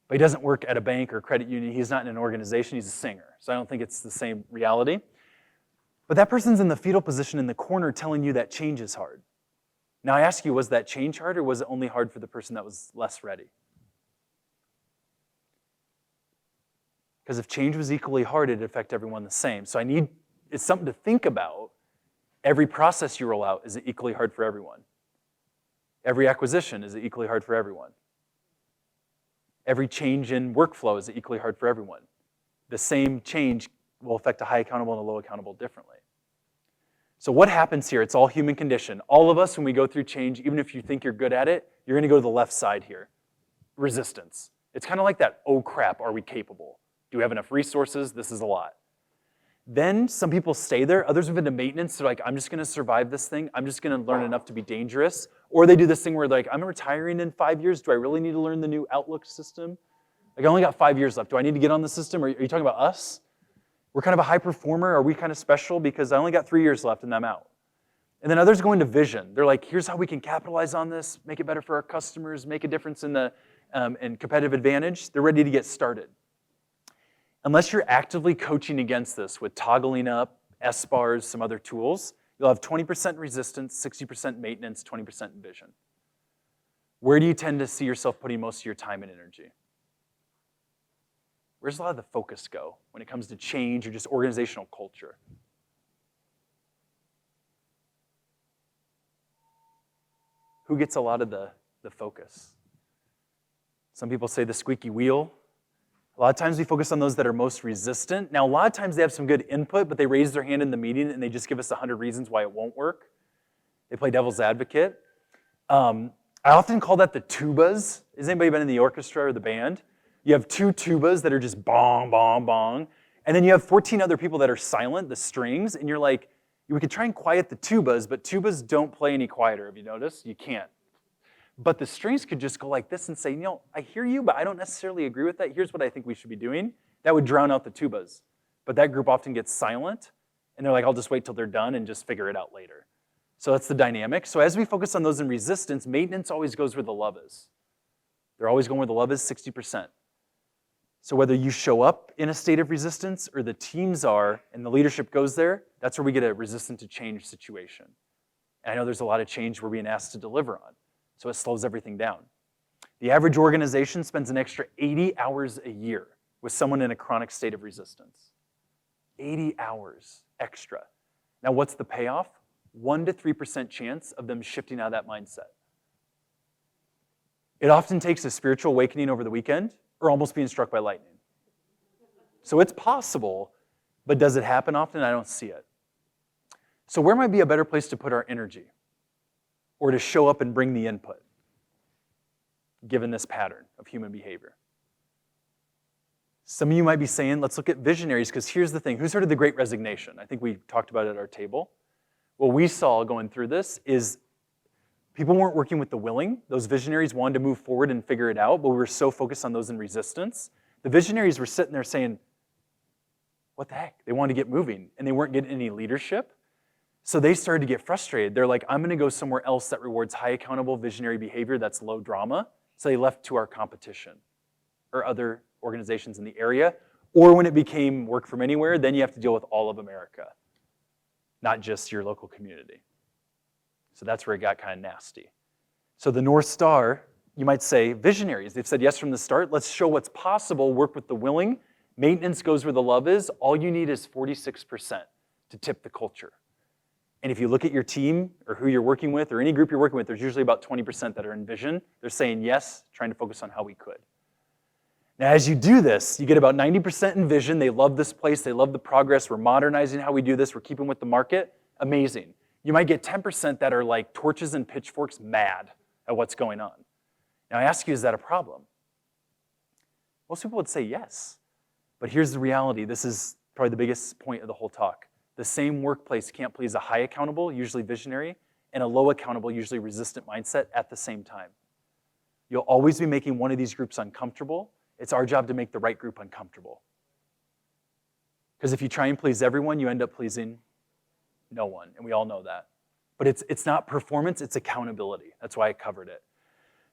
But he doesn't work at a bank or credit union. He's not in an organization. He's a singer. So I don't think it's the same reality. But that person's in the fetal position in the corner telling you that change is hard. Now I ask you, was that change hard or was it only hard for the person that was less ready? Because if change was equally hard, it'd affect everyone the same. So it's something to think about. Every process you roll out, is it equally hard for everyone? Every acquisition, is it equally hard for everyone? Every change in workflow, is it equally hard for everyone? The same change will affect a high accountable and a low accountable differently. So what happens here? It's all human condition. All of us, when we go through change, even if you think you're good at it, you're gonna go to the left side here. Resistance. It's kind of like that, oh crap, are we capable? Do we have enough resources? This is a lot. Then some people stay there, others move into maintenance. They're like, I'm just gonna survive this thing. I'm just gonna learn enough to be dangerous. Or they do this thing where they're like, I'm retiring in 5 years. Do I really need to learn the new Outlook system? Like I only got 5 years left. Do I need to get on the system? Are you talking about us? We're kind of a high performer. Are we kind of special? Because I only got 3 years left and I'm out. And then others go into vision. They're like, here's how we can capitalize on this, make it better for our customers, make a difference in the in competitive advantage. They're ready to get started. Unless you're actively coaching against this with toggling up, S-bars, some other tools, you'll have 20% resistance, 60% maintenance, 20% vision. Where do you tend to see yourself putting most of your time and energy? Where's a lot of the focus go when it comes to change or just organizational culture? Who gets a lot of the focus? Some people say the squeaky wheel. A lot of times we focus on those that are most resistant. Now, a lot of times they have some good input, but they raise their hand in the meeting and they just give us 100 reasons why it won't work. They play devil's advocate. I often call that the tubas. Has anybody been in the orchestra or the band? You have two tubas that are just bong, bong, bong. And then you have 14 other people that are silent, the strings, and you're like, we could try and quiet the tubas, but tubas don't play any quieter. Have you noticed? You can't. But the strings could just go like this and say, I hear you, but I don't necessarily agree with that. Here's what I think we should be doing. That would drown out the tubas. But that group often gets silent, and they're like, I'll just wait till they're done and just figure it out later. So that's the dynamic. So as we focus on those in resistance, maintenance always goes where the love is. They're always going where the love is, 60%. So whether you show up in a state of resistance or the teams are and the leadership goes there, that's where we get a resistant to change situation. And I know there's a lot of change we're being asked to deliver on. So it slows everything down. The average organization spends an extra 80 hours a year with someone in a chronic state of resistance. 80 hours extra. Now what's the payoff? 1 to 3% chance of them shifting out of that mindset. It often takes a spiritual awakening over the weekend or almost being struck by lightning. So it's possible, but does it happen often? I don't see it. So where might be a better place to put our energy or to show up and bring the input, given this pattern of human behavior? Some of you might be saying, let's look at visionaries, because here's the thing. Who's heard of the Great Resignation? I think we talked about it at our table. What we saw going through this is people weren't working with the willing. Those visionaries wanted to move forward and figure it out, but we were so focused on those in resistance. The visionaries were sitting there saying, what the heck? They wanted to get moving, and they weren't getting any leadership. So they started to get frustrated. They're like, I'm going to go somewhere else that rewards high accountable visionary behavior that's low drama. So they left to our competition or other organizations in the area. Or when it became work from anywhere, then you have to deal with all of America, not just your local community. So that's where it got kind of nasty. So the North Star, you might say, visionaries. They've said yes from the start. Let's show what's possible, work with the willing. Maintenance goes where the love is. All you need is 46% to tip the culture. And if you look at your team or who you're working with or any group you're working with, there's usually about 20% that are in vision. They're saying yes, trying to focus on how we could. Now, as you do this, you get about 90% in vision. They love this place. They love the progress. We're modernizing how we do this. We're keeping with the market. Amazing. You might get 10% that are like torches and pitchforks mad at what's going on. Now, I ask you, is that a problem? Most people would say yes. But here's the reality. This is probably the biggest point of the whole talk. The same workplace can't please a high accountable, usually visionary, and a low accountable, usually resistant mindset at the same time. You'll always be making one of these groups uncomfortable. It's our job to make the right group uncomfortable. Because if you try and please everyone, you end up pleasing no one, and we all know that. But it's not performance, it's accountability. That's why I covered it.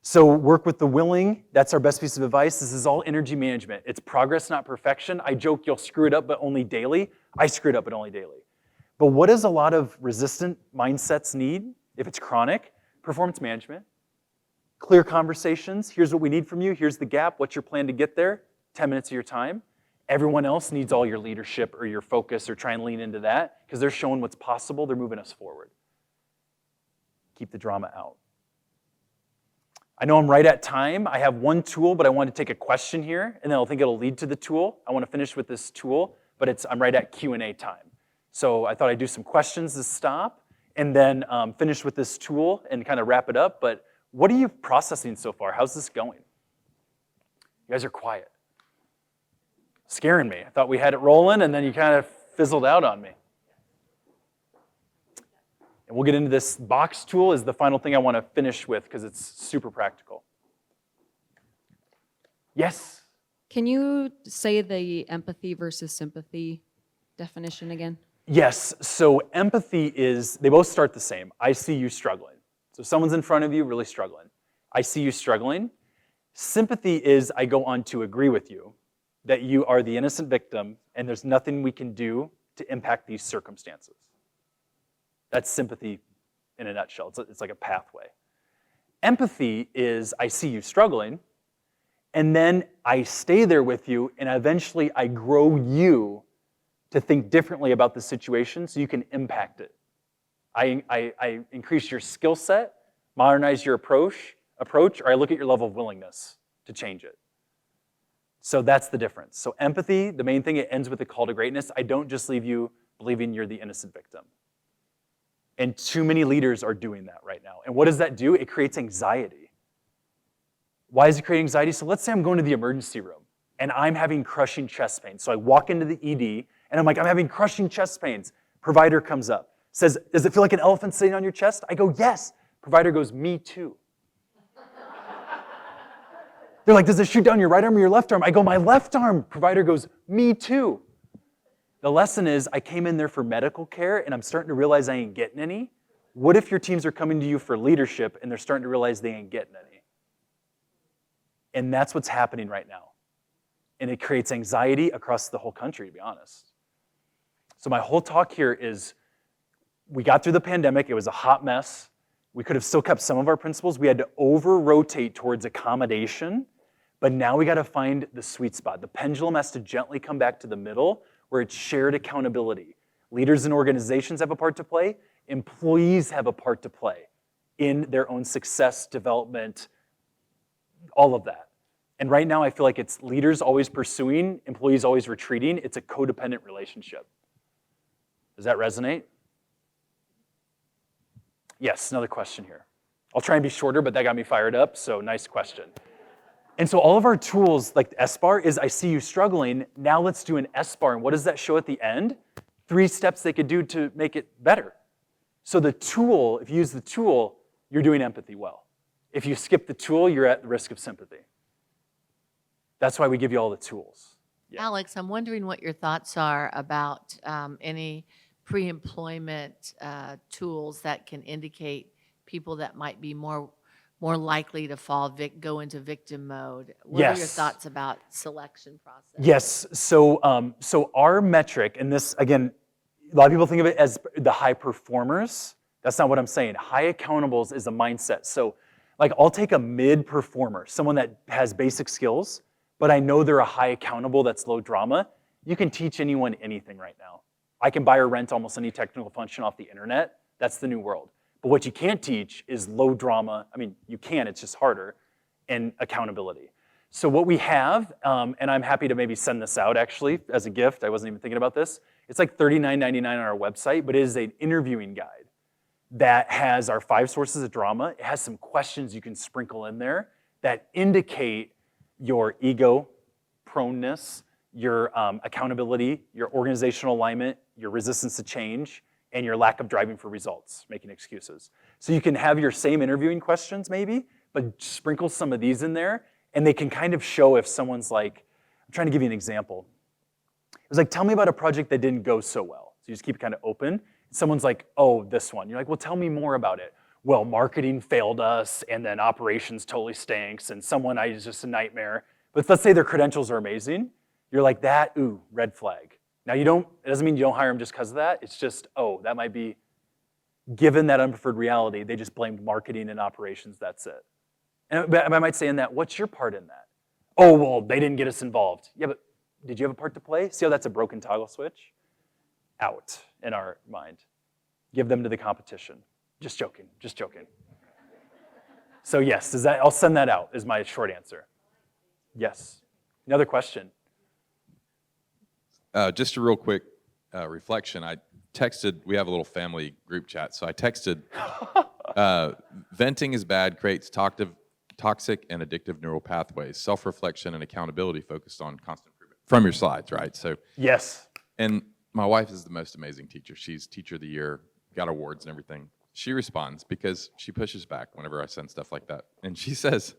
So work with the willing. That's our best piece of advice. This is all energy management. It's progress, not perfection. I joke you'll screw it up, but only daily. I screw it up, but only daily. But what does a lot of resistant mindsets need if it's chronic? Performance management. Clear conversations. Here's what we need from you. Here's the gap. What's your plan to get there? 10 minutes of your time. Everyone else needs all your leadership or your focus or try and lean into that because they're showing what's possible. They're moving us forward. Keep the drama out. I know I'm right at time. I have one tool, but I want to take a question here, and then I think it'll lead to the tool. I want to finish with this tool, but I'm right at Q&A time. So I thought I'd do some questions to stop, and then finish with this tool and kind of wrap it up. But what are you processing so far? How's this going? You guys are quiet. Scaring me. I thought we had it rolling, and then you kind of fizzled out on me. And we'll get into this box tool is the final thing I want to finish with because it's super practical. Yes? Can you say the empathy versus sympathy definition again? Yes, so empathy is, they both start the same. I see you struggling. So someone's in front of you really struggling. I see you struggling. Sympathy is I go on to agree with you that you are the innocent victim and there's nothing we can do to impact these circumstances. That's sympathy in a nutshell. It's like a pathway. Empathy is I see you struggling, and then I stay there with you, and eventually I grow you to think differently about the situation so you can impact it. I increase your skill set, modernize your approach, or I look at your level of willingness to change it. So that's the difference. So empathy, the main thing, it ends with a call to greatness. I don't just leave you believing you're the innocent victim. And too many leaders are doing that right now. And what does that do? It creates anxiety. Why does it create anxiety? So let's say I'm going to the emergency room and I'm having crushing chest pains. So I walk into the ED and I'm like, I'm having crushing chest pains. Provider comes up, says, does it feel like an elephant sitting on your chest? I go, yes. Provider goes, me too. They're like, does it shoot down your right arm or your left arm? I go, my left arm. Provider goes, me too. The lesson is I came in there for medical care and I'm starting to realize I ain't getting any. What if your teams are coming to you for leadership and they're starting to realize they ain't getting any? And that's what's happening right now. And it creates anxiety across the whole country, to be honest. So my whole talk here is we got through the pandemic. It was a hot mess. We could have still kept some of our principles. We had to over-rotate towards accommodation. But now we got to find the sweet spot. The pendulum has to gently come back to the middle where it's shared accountability. Leaders and organizations have a part to play. Employees have a part to play in their own success, development, all of that. And right now I feel like it's leaders always pursuing, employees always retreating. It's a codependent relationship. Does that resonate? Yes, another question here. I'll try and be shorter, but that got me fired up, so nice question. And so all of our tools, like the S-bar, is I see you struggling. Now let's do an S-bar. And what does that show at the end? 3 steps they could do to make it better. So the tool, if you use the tool, you're doing empathy well. If you skip the tool, you're at the risk of sympathy. That's why we give you all the tools. Yeah. Alex, I'm wondering what your thoughts are about any pre-employment tools that can indicate people that might be more likely to go into victim mode. What are your Yes. thoughts about selection process? Yes. So our metric, and this again, a lot of people think of it as the high performers. That's not what I'm saying. High accountables is a mindset. So, like, I'll take a mid performer, someone that has basic skills, but I know they're a high accountable that's low drama. You can teach anyone anything right now. I can buy or rent almost any technical function off the internet. That's the new world. But what you can't teach is low drama. I mean, you can, it's just harder, and accountability. So what we have, and I'm happy to maybe send this out actually as a gift. I wasn't even thinking about this. It's like $39.99 on our website, but it is an interviewing guide that has our 5 sources of drama. It has some questions you can sprinkle in there that indicate your ego proneness, your accountability, your organizational alignment, your resistance to change, and your lack of driving for results, making excuses. So you can have your same interviewing questions maybe, but sprinkle some of these in there, and they can kind of show if someone's like, I'm trying to give you an example. It was like, tell me about a project that didn't go so well. So you just keep it kind of open. Someone's like, oh, this one. You're like, well, tell me more about it. Well, marketing failed us, and then operations totally stinks, and someone is just a nightmare. But let's say their credentials are amazing. You're like, that, ooh, red flag. Now it doesn't mean you don't hire them just because of that. It's just, oh, that might be, given that unpreferred reality, they just blamed marketing and operations, that's it. And I might say in that, what's your part in that? Oh, well, they didn't get us involved. Yeah, but did you have a part to play? See how that's a broken toggle switch? Out in our mind. Give them to the competition. Just joking, just joking. So yes, I'll send that out is my short answer. Yes. Another question? Just a real quick reflection. I texted, we have a little family group chat, so I texted, venting is bad, creates toxic and addictive neural pathways, self-reflection and accountability focused on constant improvement. From your slides, right? So Yes. And my wife is the most amazing teacher. She's teacher of the year, got awards and everything. She responds because she pushes back whenever I send stuff like that. And she says,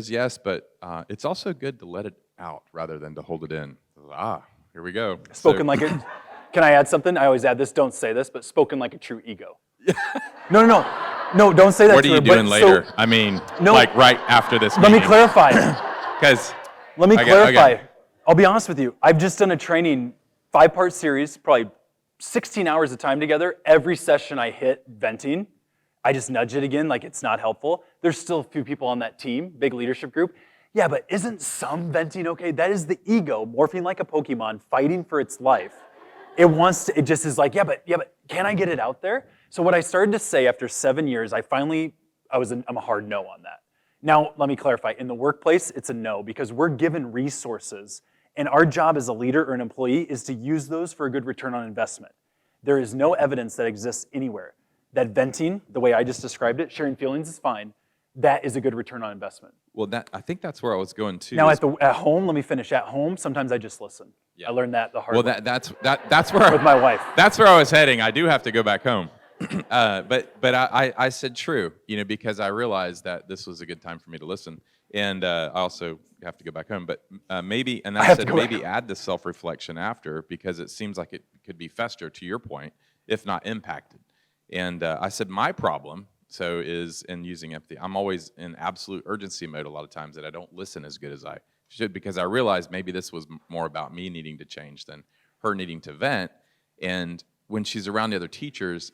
yes, but it's also good to let it out rather than to hold it in. Here we go. Spoken like it. Can I add something? I always add this, don't say this, but spoken like a true ego. No, don't say that What to are you her, doing but later? I mean, No. like right after this Let me meeting. clarify. Because Let me Okay, clarify. okay. I'll be honest with you. I've just done a training, 5-part series, probably 16 hours of time together. Every session I hit venting. I just nudge it again like it's not helpful. There's still a few people on that team, big leadership group. Yeah, but isn't some venting okay? That is the ego morphing like a Pokemon, fighting for its life. It just is like, yeah, but can I get it out there? So what I started to say after 7 years, I'm a hard no on that. Now, let me clarify. In the workplace, it's a no because we're given resources, and our job as a leader or an employee is to use those for a good return on investment. There is no evidence that exists anywhere that venting, the way I just described it, sharing feelings is fine, that is a good return on investment. well, I think that's where I was going to. Now, is- at home, let me finish. At home, sometimes I just listen. Yeah. I learned that the hard well, way that's where with my wife. That's where I was heading. I do have to go back home. But I said true, because I realized that this was a good time for me to listen. And I also have to go back home. But maybe, and I said maybe add the self-reflection after because it seems like it could be fester, to your point, if not impacted. And I said my problem, is in using empathy. I'm always in absolute urgency mode a lot of times that I don't listen as good as I should because I realized maybe this was more about me needing to change than her needing to vent. And when she's around the other teachers,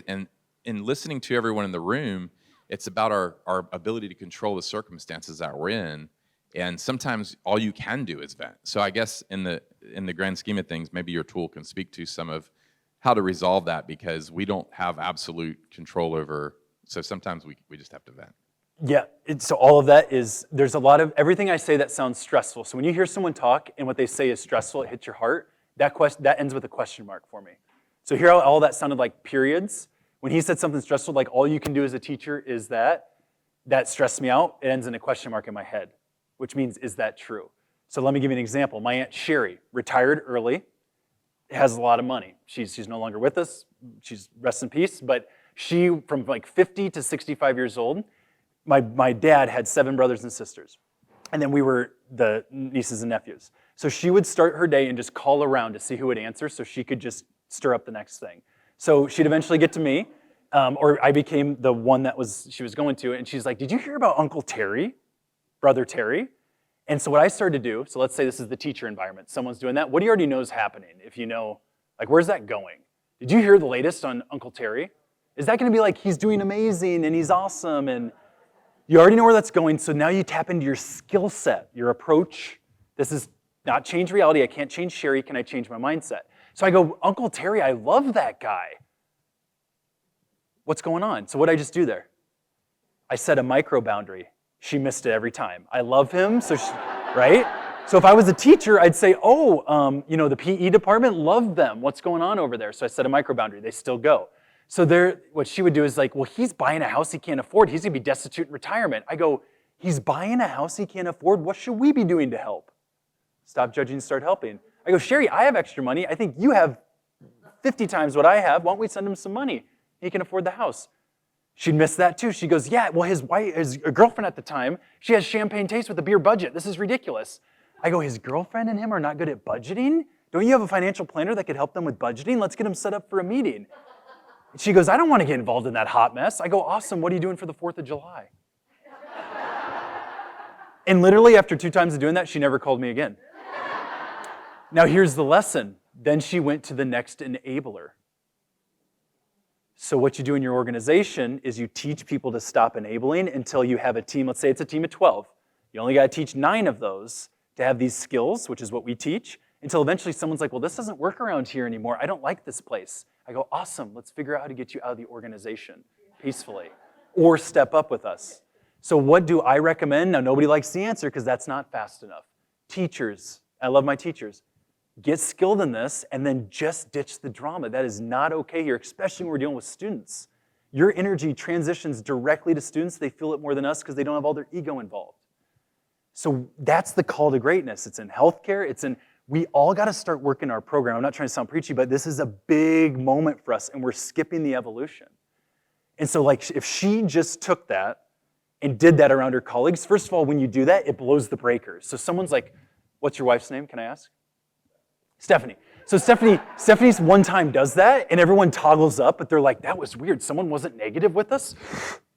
and in listening to everyone in the room, it's about our ability to control the circumstances that we're in. And sometimes all you can do is vent. So I guess in the grand scheme of things, maybe your tool can speak to some of how to resolve that because we don't have absolute control over, so sometimes we just have to vent. Yeah, so all of that is, there's a lot of, everything I say that sounds stressful. So when you hear someone talk and what they say is stressful, it hits your heart, that ends with a question mark for me. So here all that sounded like periods. When he said something stressful, like all you can do as a teacher is that stressed me out, it ends in a question mark in my head, which means, is that true? So let me give you an example. My Aunt Sherry retired early, has a lot of money. She's no longer with us, she's rest in peace, but she, from like 50 to 65 years old, my dad had 7 brothers and sisters. And then we were the nieces and nephews. So she would start her day and just call around to see who would answer so she could just stir up the next thing. So she'd eventually get to me, or I became the one that she was going to, and she's like, did you hear about Uncle Terry, Brother Terry? And so what I started to do, so let's say this is the teacher environment, someone's doing that, what do you already know is happening? If you know, like, where's that going? Did you hear the latest on Uncle Terry? Is that gonna be like, he's doing amazing and he's awesome, and you already know where that's going, so now you tap into your skill set, your approach. This is not change reality, I can't change Sherry, can I change my mindset? So I go, Uncle Terry, I love that guy. What's going on? So what did I just do there? I set a micro boundary. She missed it every time. I love him, so right? So if I was a teacher, I'd say, oh, the PE department, love them. What's going on over there? So I set a micro boundary. They still go. So what she would do is like, well, he's buying a house he can't afford. He's gonna be destitute in retirement. I go, he's buying a house he can't afford. What should we be doing to help? Stop judging, start helping. I go, Sherry, I have extra money. I think you have 50 times what I have. Why don't we send him some money? He can afford the house. She'd miss that too. She goes, yeah, well, his girlfriend at the time, she has champagne taste with a beer budget. This is ridiculous. I go, his girlfriend and him are not good at budgeting? Don't you have a financial planner that could help them with budgeting? Let's get them set up for a meeting. She goes, I don't want to get involved in that hot mess. I go, awesome, what are you doing for the 4th of July? And literally after 2 times of doing that, she never called me again. Now here's the lesson. Then she went to the next enabler. So what you do in your organization is you teach people to stop enabling until you have a team. Let's say it's a team of 12. You only got to teach 9 of those to have these skills, which is what we teach, until eventually someone's like, well, this doesn't work around here anymore. I don't like this place. I go, awesome, let's figure out how to get you out of the organization peacefully, or step up with us. So what do I recommend? Now, nobody likes the answer because that's not fast enough. Teachers, I love my teachers. Get skilled in this and then just ditch the drama. That is not okay here, especially when we're dealing with students. Your energy transitions directly to students. They feel it more than us because they don't have all their ego involved. So that's the call to greatness. It's in healthcare. We all got to start working our program. I'm not trying to sound preachy, but this is a big moment for us and we're skipping the evolution. And so like if she just took that and did that around her colleagues, first of all, when you do that, it blows the breakers. So someone's like, what's your wife's name? Can I ask? Stephanie. So Stephanie's one time does that and everyone toggles up, but they're like, that was weird. Someone wasn't negative with us.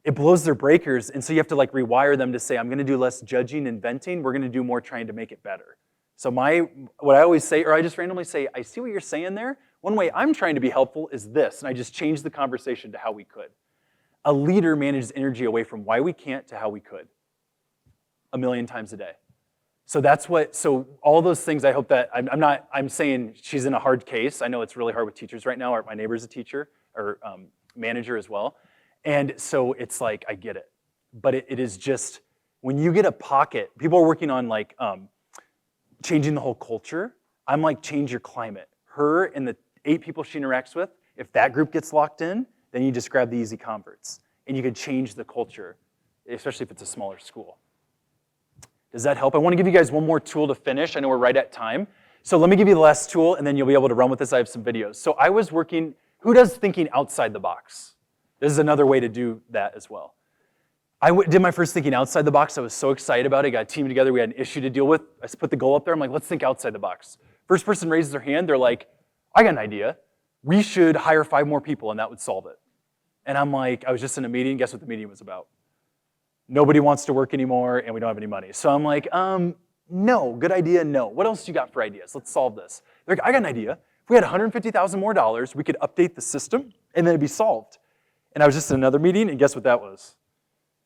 It blows their breakers. And so you have to like rewire them to say, I'm gonna do less judging and venting. We're gonna do more trying to make it better. So what I always say, or I just randomly say, I see what you're saying there. One way I'm trying to be helpful is this. And I just change the conversation to how we could. A leader manages energy away from why we can't to how we could. 1,000,000 times a day. So all those things, I hope that, I'm saying she's in a hard case. I know it's really hard with teachers right now. My neighbor's a teacher, or manager as well. And so it's like, I get it. But it is just, when you get a pocket, people are working on like changing the whole culture. I'm like, change your climate. Her and the 8 people she interacts with, if that group gets locked in, then you just grab the easy converts. And you could change the culture, especially if it's a smaller school. Does that help? I want to give you guys one more tool to finish. I know we're right at time. So let me give you the last tool, and then you'll be able to run with this. I have some videos. So I was working, who does thinking outside the box? This is another way to do that as well. I did my first thinking outside the box. I was so excited about it. Got a team together. We had an issue to deal with. I put the goal up there. I'm like, let's think outside the box. First person raises their hand. They're like, I got an idea. We should hire 5 more people, and that would solve it. And I'm like, I was just in a meeting. Guess what the meeting was about? Nobody wants to work anymore, and we don't have any money. So I'm like, no, good idea, no. What else do you got for ideas? Let's solve this. They're like, I got an idea. If we had $150,000 more, we could update the system, and then it'd be solved. And I was just in another meeting, and guess what that was?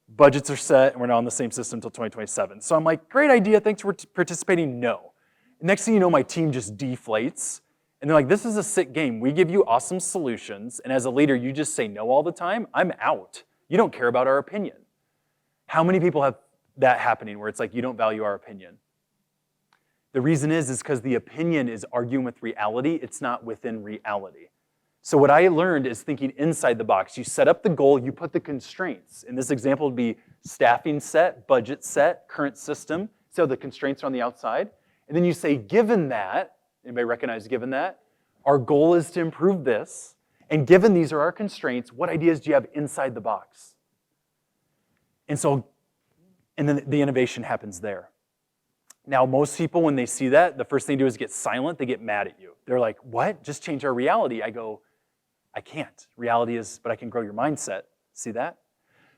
Budgets are set, and we're not on the same system until 2027. So I'm like, great idea, thanks for participating, no. Next thing you know, my team just deflates, and they're like, this is a sick game. We give you awesome solutions, and as a leader, you just say no all the time. I'm out. You don't care about our opinion. How many people have that happening where it's like, you don't value our opinion? The reason is because the opinion is arguing with reality. It's not within reality. So what I learned is thinking inside the box. You set up the goal, you put the constraints. In this example, it would be staffing set, budget set, current system. So the constraints are on the outside. And then you say, given that, anybody recognize given that? Our goal is to improve this. And given these are our constraints, what ideas do you have inside the box? And then the innovation happens there. Now, most people, when they see that, the first thing they do is get silent. They get mad at you. They're like, what? Just change our reality. I go, I can't. Reality is, but I can grow your mindset. See that?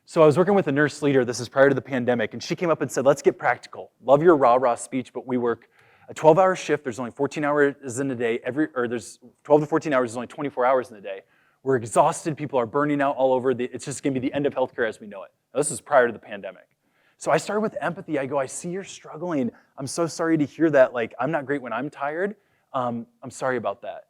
So I was working with a nurse leader. This is prior to the pandemic. And she came up and said, let's get practical. Love your rah-rah speech, but we work a 12-hour shift. There's only 14 hours in a day. There's 12 to 14 hours. There's only 24 hours in a day. We're exhausted. People are burning out all over. It's just going to be the end of healthcare as we know it. Now, this is prior to the pandemic. So I started with empathy. I go, I see you're struggling. I'm so sorry to hear that. Like, I'm not great when I'm tired. I'm sorry about that.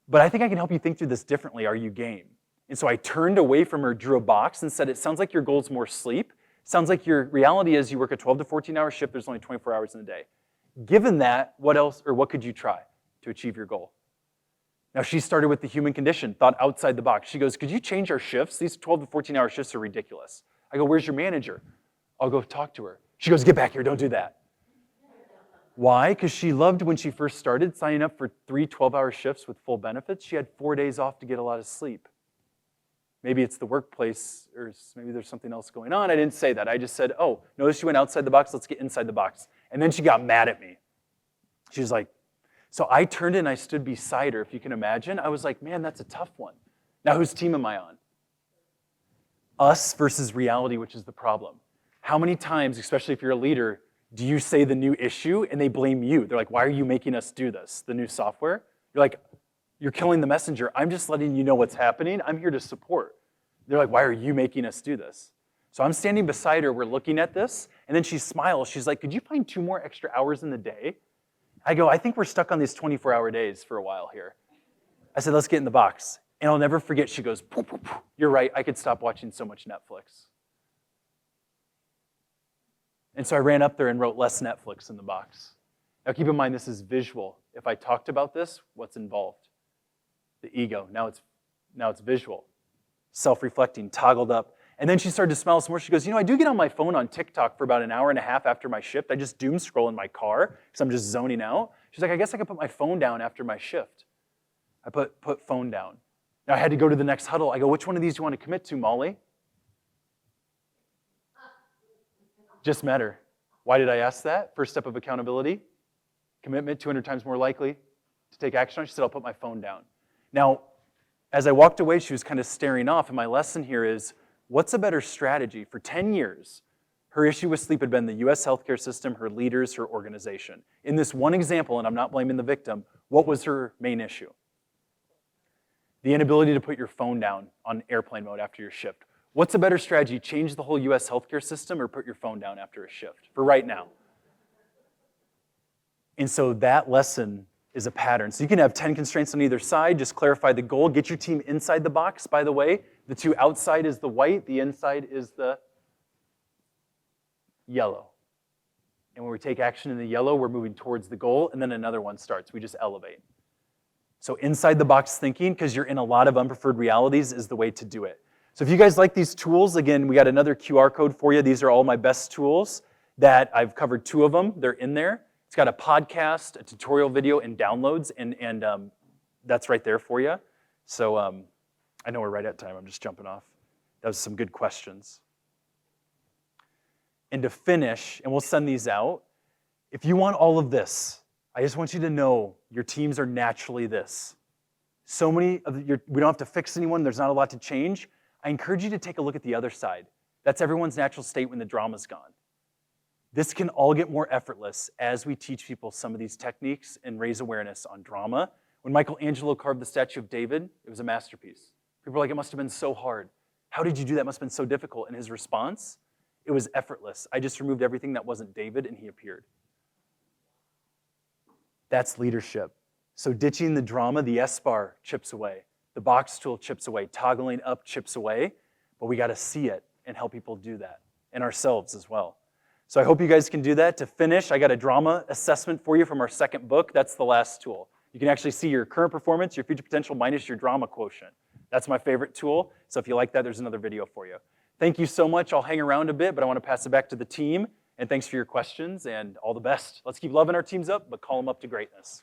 But I think I can help you think through this differently. Are you game? And so I turned away from her, drew a box, and said, it sounds like your goal is more sleep. Sounds like your reality is you work a 12 to 14-hour shift. There's only 24 hours in a day. Given that, what else, or what could you try to achieve your goal? Now, she started with the human condition, thought outside the box. She goes, could you change our shifts? These 12 to 14-hour shifts are ridiculous. I go, where's your manager? I'll go talk to her. She goes, get back here, don't do that. Why? Because she loved when she first started signing up for 3 12-hour shifts with full benefits. She had 4 days off to get a lot of sleep. Maybe it's the workplace, or maybe there's something else going on. I didn't say that. I just said, oh, notice you went outside the box, let's get inside the box. And then she got mad at me. She was like, so I turned and I stood beside her, if you can imagine. I was like, man, that's a tough one. Now, whose team am I on? Us versus reality, which is the problem. How many times, especially if you're a leader, do you say the new issue and they blame you? They're like, why are you making us do this, the new software? You're like, you're killing the messenger. I'm just letting you know what's happening. I'm here to support. They're like, why are you making us do this? So I'm standing beside her. We're looking at this. And then she smiles. She's like, could you find 2 more extra hours in the day? I go, I think we're stuck on these 24-hour days for a while here. I said, let's get in the box. And I'll never forget, she goes, poof, poof, poof. You're right. I could stop watching so much Netflix. And so I ran up there and wrote less Netflix in the box. Now keep in mind, this is visual. If I talked about this, what's involved? The ego. Now it's visual. Self-reflecting, toggled up. And then she started to smile some more. She goes, you know, I do get on my phone on TikTok for about an hour and a half after my shift. I just doom scroll in my car because I'm just zoning out. She's like, I guess I could put my phone down after my shift. I put phone down. Now I had to go to the next huddle. I go, which one of these do you want to commit to, Molly? Just met her. Why did I ask that? First step of accountability. Commitment, 200 times more likely to take action on. She said, I'll put my phone down. Now, as I walked away, she was kind of staring off, and my lesson here is, what's a better strategy? For 10 years, her issue with sleep had been the US healthcare system, her leaders, her organization. In this one example, and I'm not blaming the victim, what was her main issue? The inability to put your phone down on airplane mode after your shift. What's a better strategy? Change the whole US healthcare system or put your phone down after a shift? For right now. And so that lesson is a pattern. So you can have 10 constraints on either side, just clarify the goal, get your team inside the box, by the way. The 2 outside is the white, the inside is the yellow. And when we take action in the yellow, we're moving towards the goal, and then another one starts. We just elevate. So inside the box thinking, because you're in a lot of unpreferred realities, is the way to do it. So if you guys like these tools, again, we got another QR code for you. These are all my best tools that I've covered 2 of them. They're in there. It's got a podcast, a tutorial video, and downloads, and that's right there for you. So I know we're right at time. I'm just jumping off. That was some good questions. And to finish, and we'll send these out, if you want all of this, I just want you to know your teams are naturally this. So many of we don't have to fix anyone. There's not a lot to change. I encourage you to take a look at the other side. That's everyone's natural state when the drama's gone. This can all get more effortless as we teach people some of these techniques and raise awareness on drama. When Michelangelo carved the statue of David, it was a masterpiece. People were like, it must have been so hard. How did you do that? It must have been so difficult. And his response, it was effortless. I just removed everything that wasn't David and he appeared. That's leadership. So ditching the drama, the S-bar chips away. The box tool chips away. Toggling up chips away. But we got to see it and help people do that. And ourselves as well. So I hope you guys can do that. To finish, I got a drama assessment for you from our second book. That's the last tool. You can actually see your current performance, your future potential, minus your drama quotient. That's my favorite tool. So if you like that, there's another video for you. Thank you so much. I'll hang around a bit, but I want to pass it back to the team. And thanks for your questions and all the best. Let's keep loving our teams up, but call them up to greatness.